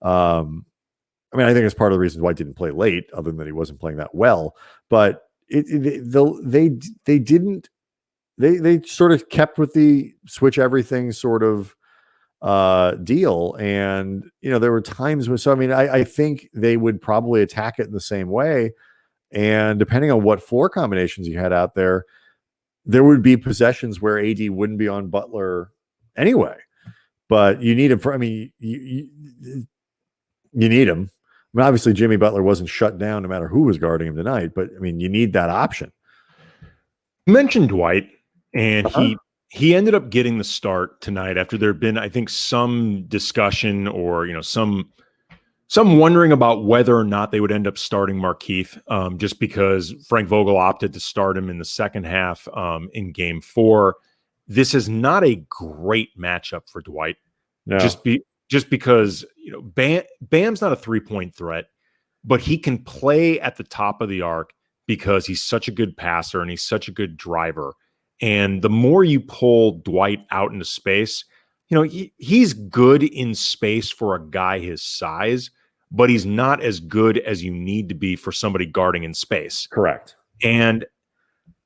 I mean, I think it's part of the reason Dwight didn't play late, other than that he wasn't playing that well. But they sort of kept with the switch everything sort of deal. And, there were times when, I think they would probably attack it in the same way. And depending on what floor combinations you had out there would be possessions where AD wouldn't be on Butler anyway. But you need him you need him. I mean, obviously Jimmy Butler wasn't shut down no matter who was guarding him tonight, but you need that option. You mentioned Dwight, and he ended up getting the start tonight after there had been, I think, some discussion or, some So I'm wondering about whether or not they would end up starting Markieff, just because Frank Vogel opted to start him in the second half in Game 4. This is not a great matchup for Dwight. No. Just because Bam's not a 3-point threat, but he can play at the top of the arc because he's such a good passer and he's such a good driver. And the more you pull Dwight out into space, he's good in space for a guy his size, but he's not as good as you need to be for somebody guarding in space. Correct. And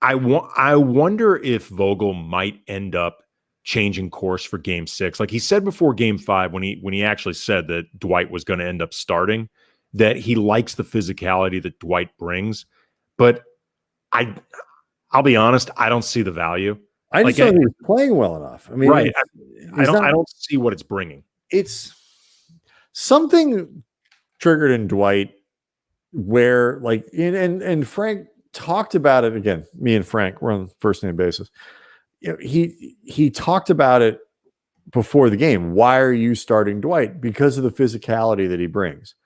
I wonder if Vogel might end up changing course for Game 6. Like he said before Game 5, when he actually said that Dwight was going to end up starting, that he likes the physicality that Dwight brings. But I'll be honest, I don't see the value. I just don't think he's playing well enough. I mean, right. I don't see what it's bringing. It's something triggered in Dwight where and Frank talked about it again. Me and Frank, we're on first name basis. He talked about it before the game. Why are you starting Dwight? Because of the physicality that he brings.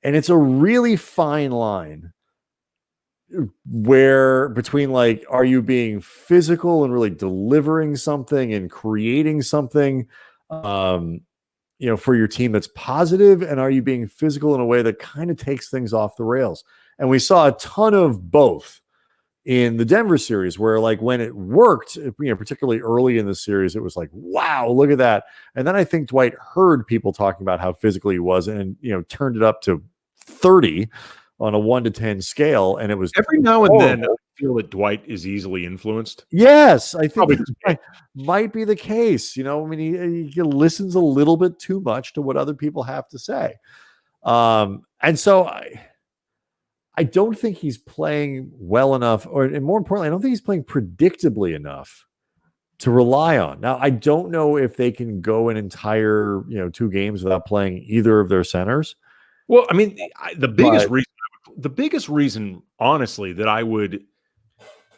And it's a really fine line where between are you being physical and really delivering something and creating something for your team that's positive, and are you being physical in a way that kind of takes things off the rails? And we saw a ton of both in the Denver series, where when it worked, particularly early in the series, it was wow, look at that. And then I think Dwight heard people talking about how physically he was and turned it up to 30 on a 1 to 10 scale, and it was every now and then I feel that Dwight is easily influenced. Yes, I think that might be the case. I mean, he listens a little bit too much to what other people have to say, and so I don't think he's playing well enough, and more importantly, I don't think he's playing predictably enough to rely on. Now, I don't know if they can go an entire 2 games without playing either of their centers. Well, I mean, the biggest reason, honestly, that I would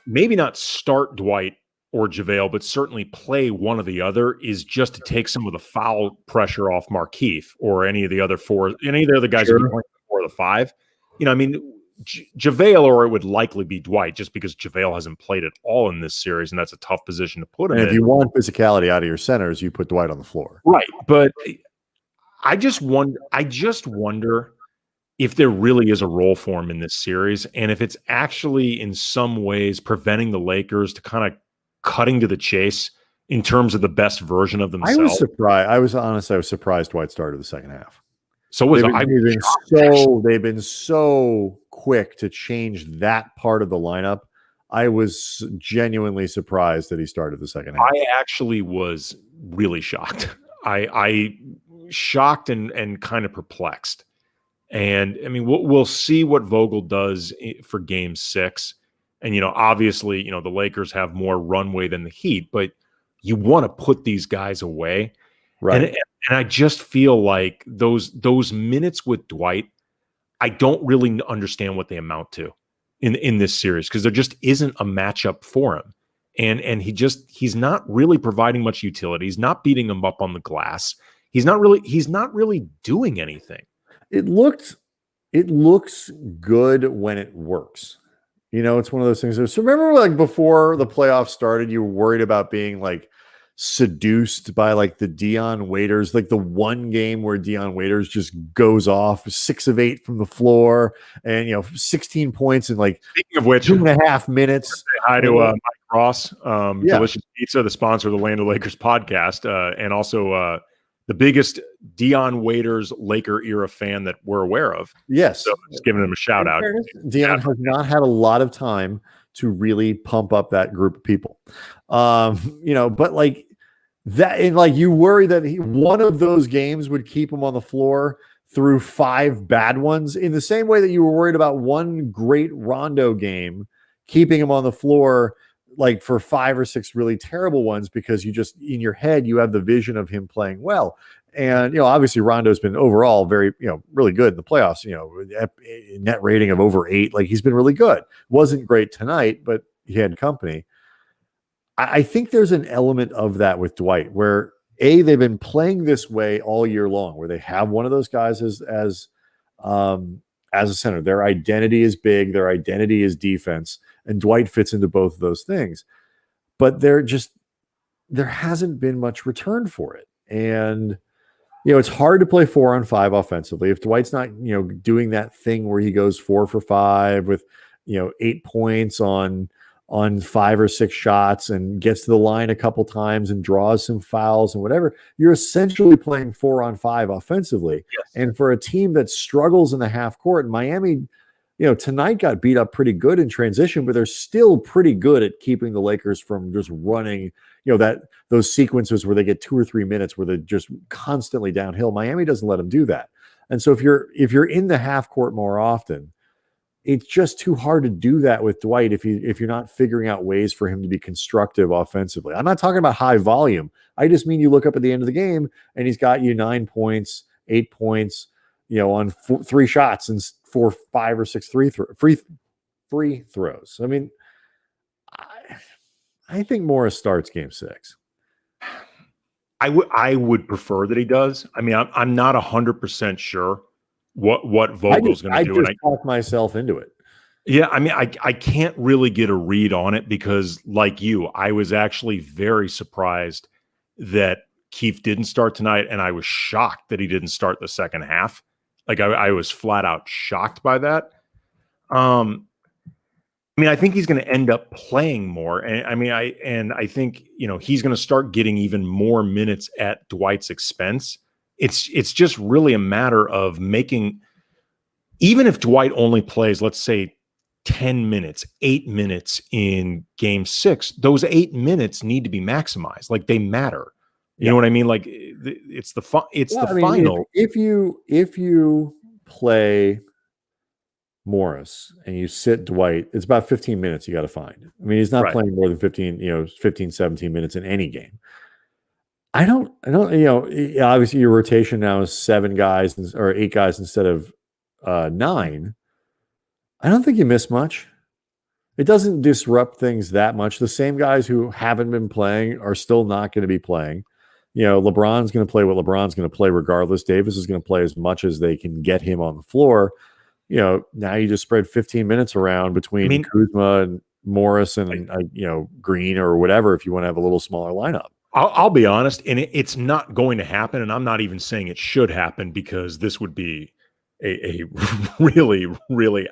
maybe not start Dwight or JaVale, but certainly play one or the other, is just to take some of the foul pressure off Markieff or any of the other guys who are playing 4 or the 5. I mean, JaVale, or it would likely be Dwight, just because JaVale hasn't played at all in this series, and that's a tough position to put him in. And if you want physicality out of your centers, you put Dwight on the floor. Right, but I just wonder if there really is a role for him in this series, and if it's actually in some ways preventing the Lakers to kind of cutting to the chase in terms of the best version of themselves. I was surprised. I was surprised Dwight started the second half. So was they've been so quick to change that part of the lineup. I was genuinely surprised that he started the second half. I actually was really shocked. I shocked and kind of perplexed. And I mean, we'll see what Vogel does for Game 6. And, obviously, the Lakers have more runway than the Heat, but you want to put these guys away. Right. And I just feel like those minutes with Dwight, I don't really understand what they amount to in this series, because there just isn't a matchup for him. And he's not really providing much utility. He's not beating them up on the glass. He's not really doing anything. It looks good when it works. It's one of those things. So remember, before the playoffs started, you were worried about being seduced by the Dion Waiters, the one game where Dion Waiters just goes off 6 of 8 from the floor and 16 points in speaking of which 2.5 minutes. Hi to Mike Ross, Delicious Pizza, the sponsor of the Land of Lakers podcast, and also the biggest Dion Waiters Laker era fan that we're aware of. Yes. So just giving him a shout out. Dion has not had a lot of time to really pump up that group of people. But that, and you worry that one of those games would keep him on the floor through 5 bad ones, in the same way that you were worried about one great Rondo game keeping him on the floor for 5 or 6 really terrible ones, because you just, in your head, you have the vision of him playing well. And, obviously Rondo's been overall very, really good in the playoffs, net rating of over 8. He's been really good. Wasn't great tonight, but he had company. I think there's an element of that with Dwight, where they've been playing this way all year long, where they have one of those guys as as a center. Their identity is big. Their identity is defense. And Dwight fits into both of those things. But there hasn't been much return for it. And, it's hard to play 4-on-5 offensively. If Dwight's not, doing that thing where he goes 4 for 5 with, 8 points on 5 or 6 shots and gets to the line a couple times and draws some fouls and whatever, you're essentially playing 4-on-5 offensively. Yes. And for a team that struggles in the half court, Miami, tonight got beat up pretty good in transition, but they're still pretty good at keeping the Lakers from just running, those sequences where they get 2 or 3 minutes where they're just constantly downhill. Miami doesn't let them do that. And so if you're in the half court more often, it's just too hard to do that with Dwight if you're not figuring out ways for him to be constructive offensively. I'm not talking about high volume. I just mean you look up at the end of the game and he's got you 9 points, 8 points, on 3 shots and 4, 5, or 6 free throws. I mean, I think Morris starts game 6. I would prefer that he does. I mean, I'm not 100% sure what Vogel's going to do. I just talked myself into it. Yeah, I mean, I can't really get a read on it because, like you, I was actually very surprised that Keefe didn't start tonight, and I was shocked that he didn't start the second half. Like, I was flat out shocked by that. I mean, I think he's going to end up playing more, and I think he's going to start getting even more minutes at Dwight's expense. It's just really a matter of making, even if Dwight only plays, let's say, 10 minutes, 8 minutes in game 6, those 8 minutes need to be maximized. Like, they matter. You know what I mean? Like, it's the final. If you play Morris and you sit Dwight, it's about 15 minutes you got to find. I mean, he's not playing more than 15, 17 minutes in any game. I don't, obviously your rotation now is 7 guys or 8 guys instead of 9. I don't think you miss much. It doesn't disrupt things that much. The same guys who haven't been playing are still not going to be playing. LeBron's going to play what LeBron's going to play regardless. Davis is going to play as much as they can get him on the floor. Now you just spread 15 minutes around between Kuzma and Morris and Green or whatever if you want to have a little smaller lineup. I'll be honest, and it's not going to happen, and I'm not even saying it should happen because this would be a really, really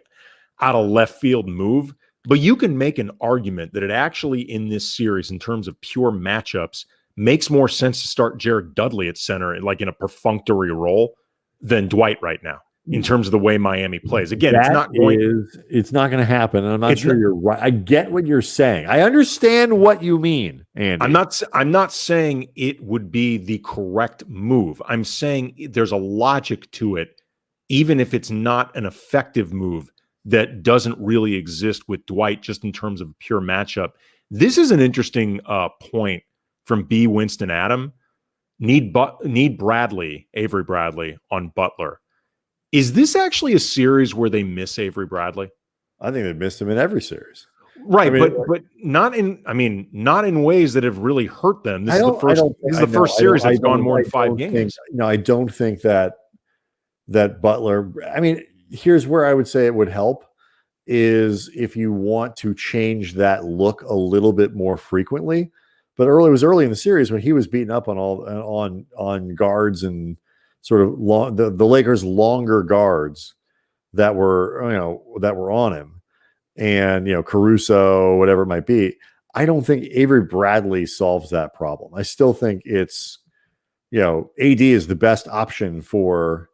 out of left field move. But you can make an argument that it actually, in this series, in terms of pure matchups, makes more sense to start Jared Dudley at center, like in a perfunctory role, than Dwight right now, in terms of the way Miami plays. Again, it's not going to happen. And I'm not sure you're right. I get what you're saying. I understand what you mean, Andy. I'm not saying it would be the correct move. I'm saying there's a logic to it, even if it's not an effective move that doesn't really exist with Dwight, just in terms of a pure matchup. This is an interesting point from B. Winston Adam. Need Bradley, Avery Bradley on Butler. Is this actually a series where they miss Avery Bradley? I think they missed him in every series. Right, but not in ways that have really hurt them. This is the first series that's gone more than 5 games. I don't think that Butler, here's where I would say it would help is if you want to change that look a little bit more frequently. But it was early in the series when he was beaten up on guards and sort of the Lakers' longer guards that were on him, and Caruso, whatever it might be. I don't think Avery Bradley solves that problem. I still think it's AD is the best option for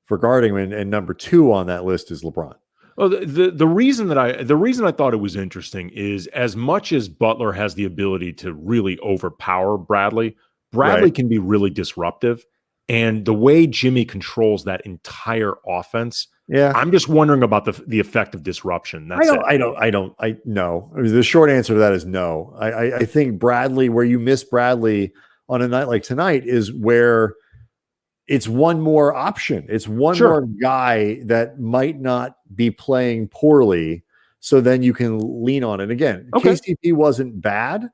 guarding him, and number 2 on that list is LeBron. Well, the reason I thought it was interesting is, as much as Butler has the ability to really overpower Bradley can be really disruptive. And the way Jimmy controls that entire offense, I'm just wondering about the effect of disruption. No. The short answer to that is no. I think Bradley, where you miss Bradley on a night like tonight, is where it's one more option. It's one more guy that might not be playing poorly, so then you can lean on it. Again, KCP wasn't bad,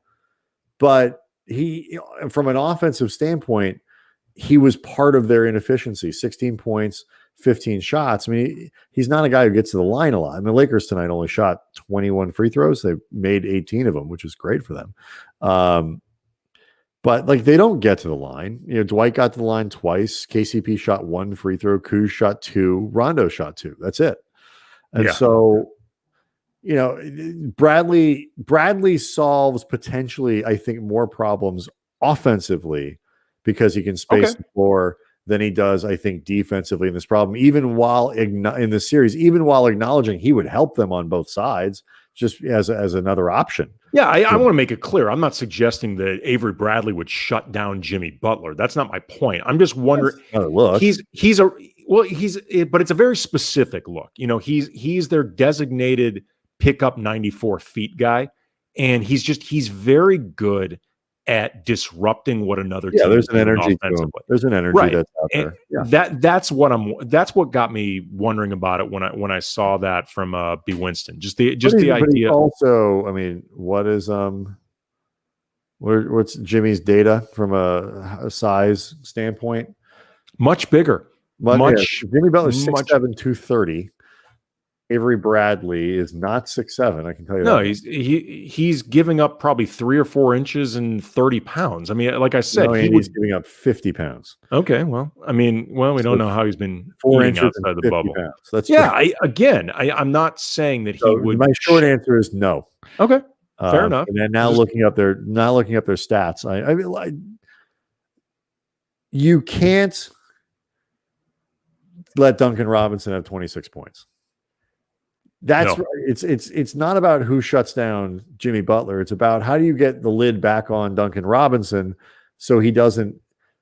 but he, from an offensive standpoint, he was part of their inefficiency. 16 points, 15 shots. I mean, he's not a guy who gets to the line a lot. I mean, the Lakers tonight only shot 21 free throws. They made 18 of them, which is great for them. But like they don't get to the line. Dwight got to the line twice. KCP shot 1 free throw. Kuz shot 2. Rondo shot 2. That's it. And so, Bradley solves potentially, I think, more problems offensively because he can space the floor than he does, I think, defensively in this problem, even while in the series, even while acknowledging he would help them on both sides just as another option. Yeah, I want to make it clear. I'm not suggesting that Avery Bradley would shut down Jimmy Butler. That's not my point. I'm just wondering. Look, but it's a very specific look. He's their designated pickup 94 feet guy, and he's very good at disrupting what another team. There's an energy to him. There's an energy that's out there. That's what got me wondering about it when I saw that from B. Winston. Just the idea. Also, I mean, what's Jimmy's data from a size standpoint? Much bigger. Jimmy Butler's 6'7", 230. Avery Bradley is not 6'7". I can tell you. No, he's giving up probably 3 or 4 inches and 30 pounds. I mean, like I said, he's giving up 50 pounds. Okay, well, we don't know how he's been 4 inches outside the bubble. That's I'm not saying that he would. My short answer is no. Okay, fair enough. And then looking up their stats, I mean, you can't let Duncan Robinson have 26 points. It's not about who shuts down Jimmy Butler. It's about how do you get the lid back on Duncan Robinson so he doesn't.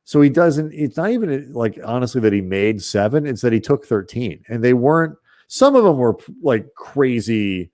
It's not even like honestly that he made 7. It's that he took 13, and they weren't. Some of them were like crazy,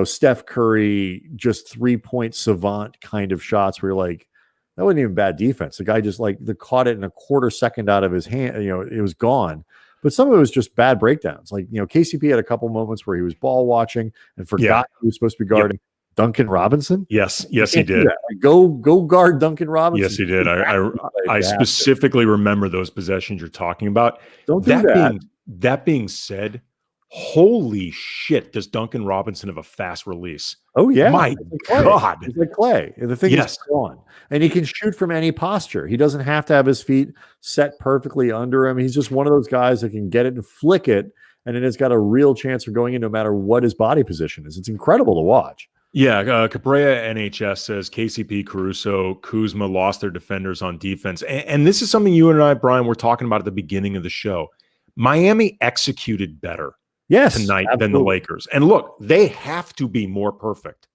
Steph Curry just 3-point savant kind of shots where you're like, that wasn't even bad defense. The guy just caught it in a quarter second out of his hand. It was gone. But some of it was just bad breakdowns. Like, KCP had a couple moments where he was ball watching and forgot he was supposed to be guarding Duncan Robinson. Yes, he did. Go guard Duncan Robinson. Yes, he did. I specifically remember those possessions you're talking about. Don't do that. That being said, holy shit, does Duncan Robinson have a fast release? Oh, yeah. My God. He's like Clay. The thing is gone. And he can shoot from any posture. He doesn't have to have his feet set perfectly under him. He's just one of those guys that can get it and flick it, and then it's got a real chance of going in no matter what his body position is. It's incredible to watch. Yeah, Cabrera NHS says KCP, Caruso, Kuzma lost their defenders on defense. And this is something you and I, Brian, were talking about at the beginning of the show. Miami executed better tonight than the Lakers. And look, they have to be more perfect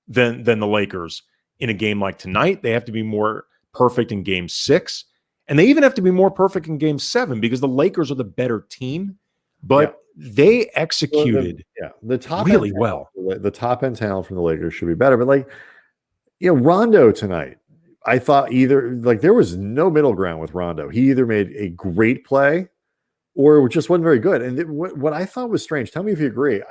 than the Lakers in a game like tonight. They have to be more perfect in game 6. And they even have to be more perfect in game 7 because the Lakers are the better team. But they executed the top really well. The top end talent from the Lakers should be better. But Rondo tonight, I thought there was no middle ground with Rondo. He either made a great play or just wasn't very good. And what I thought was strange, tell me if you agree,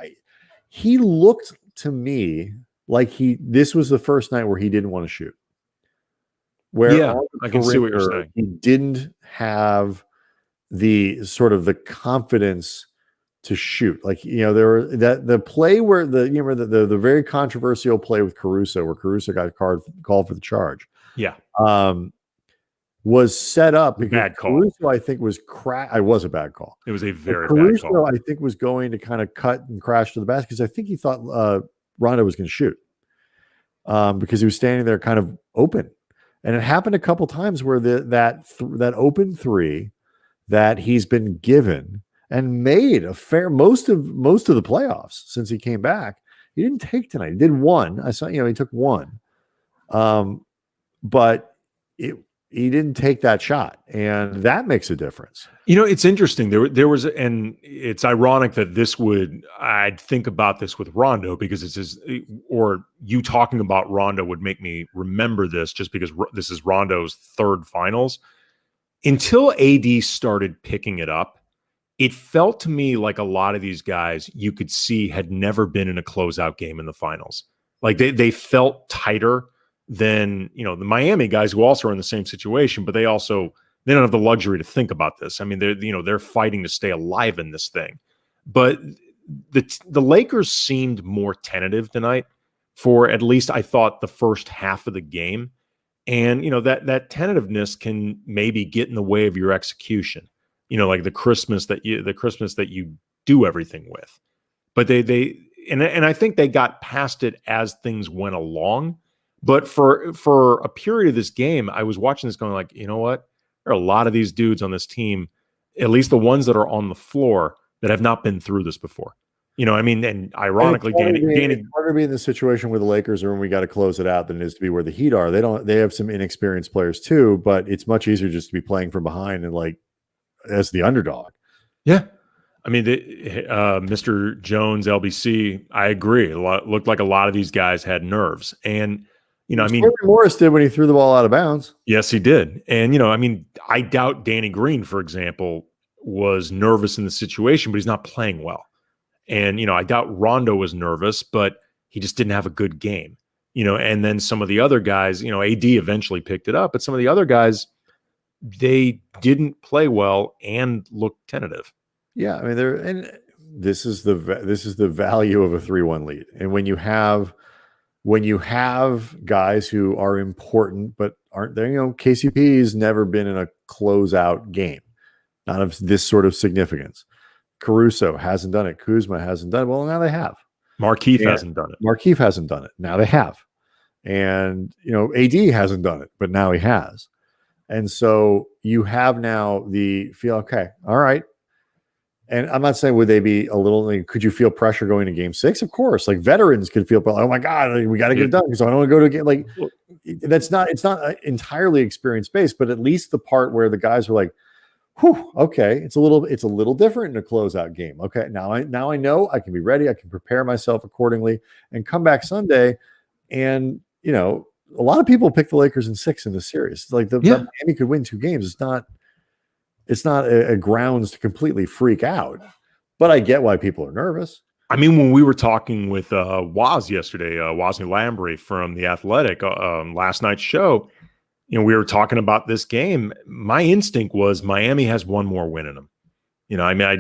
he looked to me like this was the first night where he didn't want to shoot. I can see what you're saying. He didn't have the sort of the confidence to shoot. There were the play where the very controversial play with Caruso where Caruso got called for the charge. Yeah. Was set up because bad call. Caruso, I think, was I was a bad call. It was a very Caruso, bad call. I think, was going to kind of cut and crash to the basket because I think he thought Rondo was going to shoot because he was standing there kind of open. And it happened a couple times where that open three that he's been given and made a fair most of the playoffs since he came back. He didn't take tonight. He did one. I saw, he took one. But he didn't take that shot, and that makes a difference. It's interesting. There was, and it's ironic that I'd think about this with Rondo because or you talking about Rondo would make me remember this just because this is Rondo's 3rd finals. Until AD started picking it up, it felt to me like a lot of these guys you could see had never been in a closeout game in the finals. Like they felt tighter than, the Miami guys who also are in the same situation, but they They don't have the luxury to think about this. I mean, they're fighting to stay alive in this thing. But the Lakers seemed more tentative tonight for at least I thought the first half of the game. And that tentativeness can maybe get in the way of your execution. Like the Christmas that you do everything with. But they I think they got past it as things went along. But for a period of this game, I was watching this going like, you know what? There are a lot of these dudes on this team, at least the ones that are on the floor, that have not been through this before. I mean, and ironically, it's harder to be in the situation where the Lakers are when we got to close it out than it is to be where the Heat are. They have some inexperienced players too, but it's much easier just to be playing from behind and like as the underdog. Yeah. I mean, Mr. Jones, LBC, I agree. Looked like a lot of these guys had nerves. And, Morris did when he threw the ball out of bounds. Yes, he did. And, I doubt Danny Green, for example, was nervous in the situation, but he's not playing well. And, I doubt Rondo was nervous, but he just didn't have a good game. And then some of the other guys, AD eventually picked it up, but some of the other guys, they didn't play well and looked tentative. Yeah, I mean, this is the value of a 3-1 lead. And when you have guys who are important but aren't there, KCP's never been in a closeout game, not of this sort of significance. Caruso hasn't done it. Kuzma hasn't done it. Well, now they have. Markieff hasn't done it. Markieff hasn't done it. Now they have. And, AD hasn't done it, but now he has. And so you have now the feel, okay, all right. And I'm not saying would they be a little, could you feel pressure going to game 6? Of course. Like veterans could feel, oh my God, we got to get it done because I don't want to go to a game. Like it's not entirely experience based, but at least the part where the guys are like, whew, okay, it's a little different in a closeout game. Okay, now I know I can be ready. I can prepare myself accordingly and come back Sunday. And a lot of people pick the Lakers in 6 in the series. Like the Miami could win 2 games. It's not a grounds to completely freak out. But I get why people are nervous. I mean, when we were talking with Waz yesterday, Wozni Lambre from The Athletic, last night's show, we were talking about this game. My instinct was Miami has one more win in them. I mean, I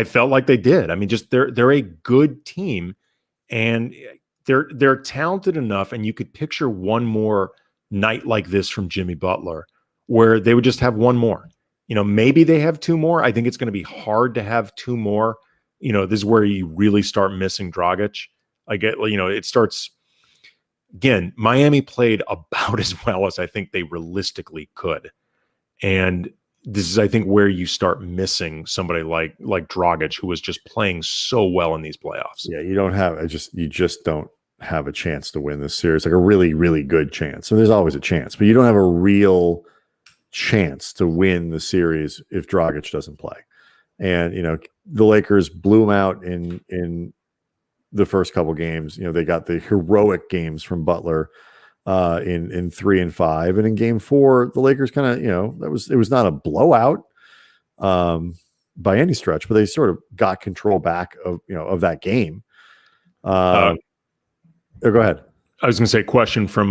felt like they did. I mean, just they're a good team, and they're talented enough. And you could picture one more night like this from Jimmy Butler, where they would just have one more. Maybe they have 2 more. I think it's going to be hard to have 2 more. This is where you really start missing Dragic. It starts. Again, Miami played about as well as I think they realistically could. And this is, I think, where you start missing somebody like Dragic, who was just playing so well in these playoffs. Yeah, you just don't have a chance to win this series, like a really, really good chance. So there's always a chance, but you don't have a real chance to win the series if Dragic doesn't play. And, the Lakers blew them out in the first couple games. They got the heroic games from Butler in 3 and 5, and in game 4, the Lakers kind of, it was not a blowout by any stretch, but they sort of got control back of that game. Go ahead. I was going to say, question from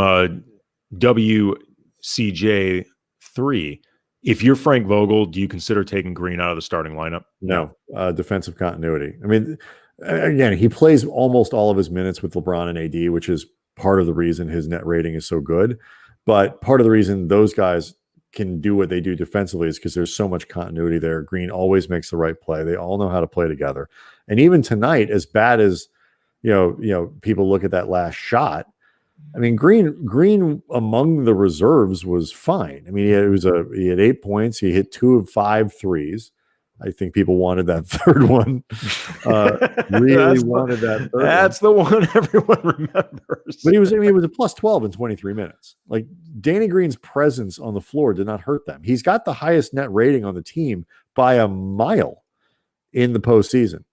WCJ3. If you're Frank Vogel, do you consider taking Green out of the starting lineup? No. Defensive continuity. I mean, again, he plays almost all of his minutes with LeBron and AD, which is part of the reason his net rating is so good. But part of the reason those guys can do what they do defensively is because there's so much continuity there. Green always makes the right play. They all know how to play together. And even tonight, as bad as people look at that last shot, I mean, Green among the reserves was fine. I mean, he had 8 points. He hit 2 of 5 threes. I think people wanted that third one. Really wanted that third. That's the one everyone remembers. But he was a plus 12 in 23 minutes. Like Danny Green's presence on the floor did not hurt them. He's got the highest net rating on the team by a mile in the postseason.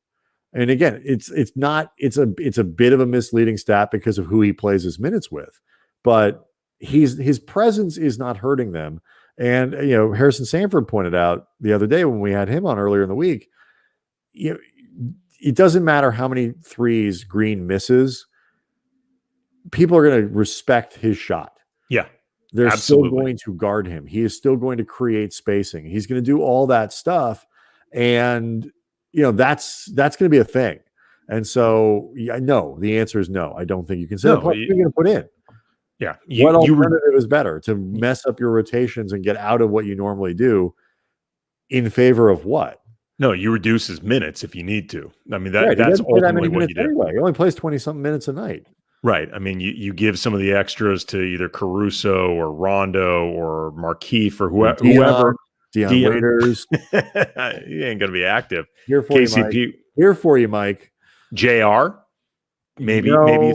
And again, it's a bit of a misleading stat because of who he plays his minutes with, but his presence is not hurting them. And Harrison Sanford pointed out the other day when we had him on earlier in the week, it doesn't matter how many threes Green misses, people are going to respect his shot. Yeah. they're Absolutely. still going to guard him. He is still going to create spacing. He's going to do all that stuff. And, that's going to be a thing. And so, no, the answer is no. I don't think you can say what you're going to put in. Yeah. What alternative is better to mess up your rotations and get out of what you normally do in favor of what? No, you reduce his minutes if you need to. I mean, that's ultimately what you do. Anyway. He only plays 20-something minutes a night. Right. I mean, you give some of the extras to either Caruso or Rondo or Markieff or whoever. Dion Waiters. He ain't going to be active. Here for KCP. you, Mike. Here for you, Mike. JR. Maybe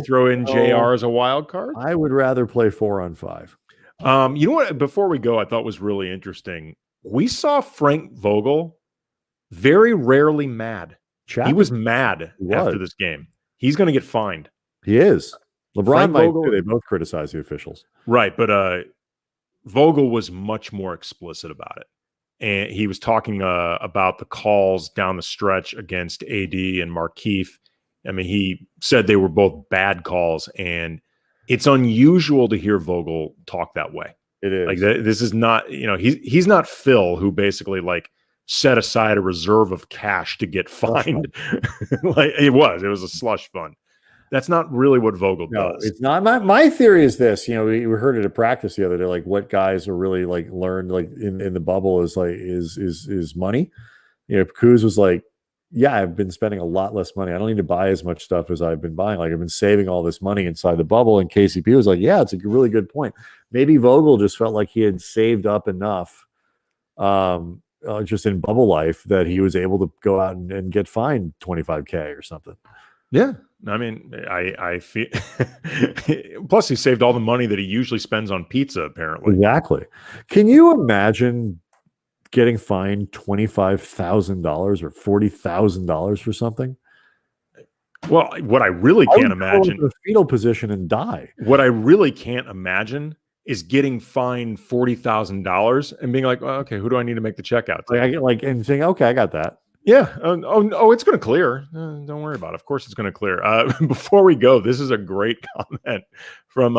throw in JR as a wild card. I would rather play 4-on-5. You know what? Before we go, I thought was really interesting. We saw Frank Vogel very rarely mad. He was mad after this game. He's going to get fined. He is. LeBron might too. They both criticize the officials. Right, but Vogel was much more explicit about it. And he was talking about the calls down the stretch against AD and Markieff. I mean, he said they were both bad calls, and it's unusual to hear Vogel talk that way. It is. Like, this is not, he's not Phil, who basically, like, set aside a reserve of cash to get fined. Like, it was a slush fund. That's not really what Vogel does. It's not. My theory is this. We heard it at practice the other day. Like, what guys are really like learned like in the bubble is like is money. Kuz was like, yeah, I've been spending a lot less money. I don't need to buy as much stuff as I've been buying. Like, I've been saving all this money inside the bubble. And KCP was like, yeah, it's a really good point. Maybe Vogel just felt like he had saved up enough, just in bubble life, that he was able to go out and get fined $25K or something. Yeah. I mean, I feel plus he saved all the money that he usually spends on pizza, apparently. Exactly. Can you imagine getting fined $25,000 or $40,000 for something? Well, what I really can't imagine the fetal position and die. What I really can't imagine is getting fined $40,000 and being like, okay, who do I need to make the check out to? Like, I get and saying, okay, I got that. Yeah. Oh, it's going to clear. Don't worry about it. Of course it's going to clear. Before we go, this is a great comment from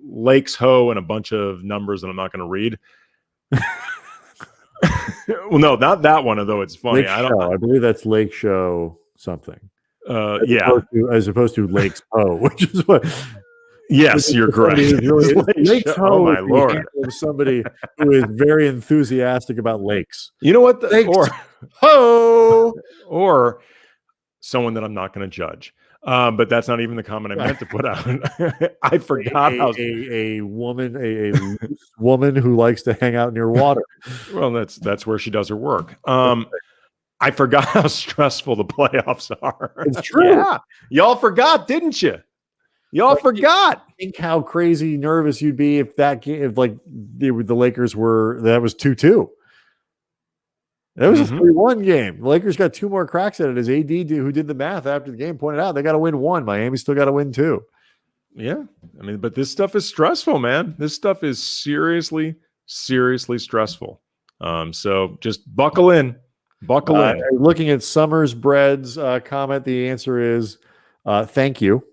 Lakes Ho and a bunch of numbers that I'm not going to read. Well, no, not that one, although it's funny. I believe that's Lake Show something. As opposed to Lakes Ho, which is what. Yes, you're correct. Lakes Ho, oh my lord! Somebody who is very enthusiastic about lakes. You know what? Or someone that I'm not going to judge. But that's not even the comment I meant to put out. I forgot a woman, a loose woman who likes to hang out near water. Well, that's where she does her work. I forgot how stressful the playoffs are. It's true. Yeah, y'all forgot, didn't you? Y'all forgot. Think how crazy nervous you'd be if the Lakers were that was 2-2. That was a 3-1 game. The Lakers got 2 more cracks at it, as AD, who did the math after the game, pointed out. They got to win 1. Miami still got to win 2. Yeah. I mean, but this stuff is stressful, man. This stuff is seriously, seriously stressful. So just buckle in. Buckle in. Looking at Summers Bread's comment, the answer is thank you.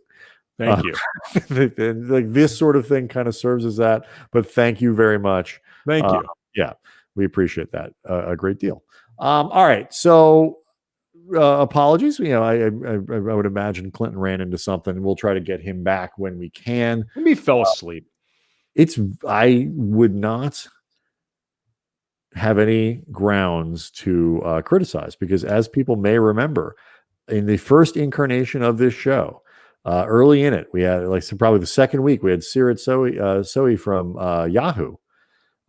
Thank you. Like this sort of thing kind of serves as that, but thank you very much. Thank you. Yeah, we appreciate that a great deal. All right, so apologies. I would imagine Clinton ran into something. We'll try to get him back when we can. Maybe he fell asleep. I would not have any grounds to criticize, because as people may remember, in the first incarnation of this show, early in it, we had probably the second week, we had Sirat Sohi from Yahoo,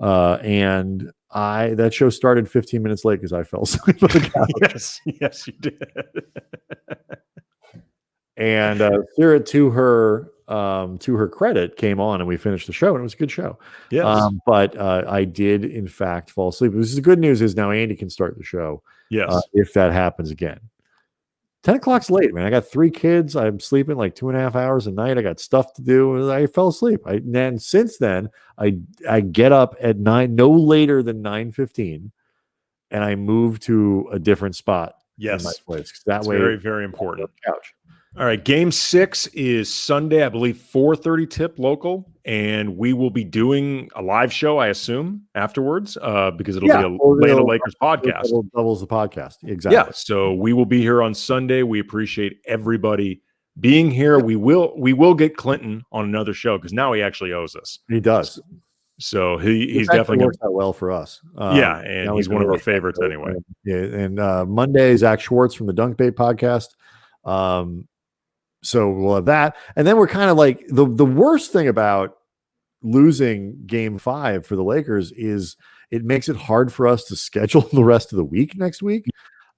and that show started 15 minutes late because I fell asleep on the couch. Yes, you did. And Sirat, to her credit, came on and we finished the show, and it was a good show. Yes. But I did in fact fall asleep. The good news is now Andy can start the show. Yes. If that happens again. 10 o'clock's late, man. I got 3 kids. I'm sleeping like 2.5 hours a night. I got stuff to do. I fell asleep. And since then, I get up at 9, no later than 9:15, and I move to a different spot. Yes. In my place. That it's way, very, very important. Couch. All right, Game 6 is Sunday, I believe 4:30 tip local, and we will be doing a live show, I assume, afterwards, because it'll be a Land of Lakers podcast. Doubles the podcast, exactly. Yeah, so we will be here on Sunday. We appreciate everybody being here. We will get Clinton on another show because now he actually owes us. He does. So he's definitely works out well for us. Yeah, and he's one of our favorites anyway. Yeah, and Monday, Zach Schwartz from the Dunk Bait podcast. So we'll have that. And then we're kind of like the worst thing about losing game 5 for the Lakers is it makes it hard for us to schedule the rest of the week next week.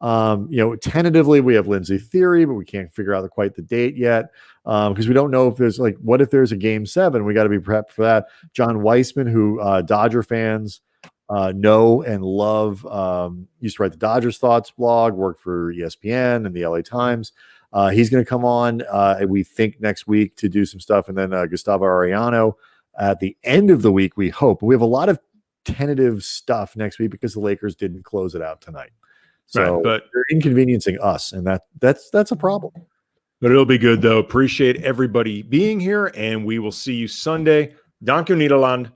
Tentatively we have Lindsay Theory, but we can't figure out quite the date yet because we don't know if there's what if there's a game 7? We got to be prepped for that. John Weissman, who Dodger fans know and love, used to write the Dodgers Thoughts blog, worked for ESPN and the LA Times. He's going to come on, we think, next week to do some stuff. And then Gustavo Arellano at the end of the week, we hope. We have a lot of tentative stuff next week because the Lakers didn't close it out tonight. So right, but they're inconveniencing us, and that's a problem. But it'll be good, though. Appreciate everybody being here, and we will see you Sunday. Danke, Niederland.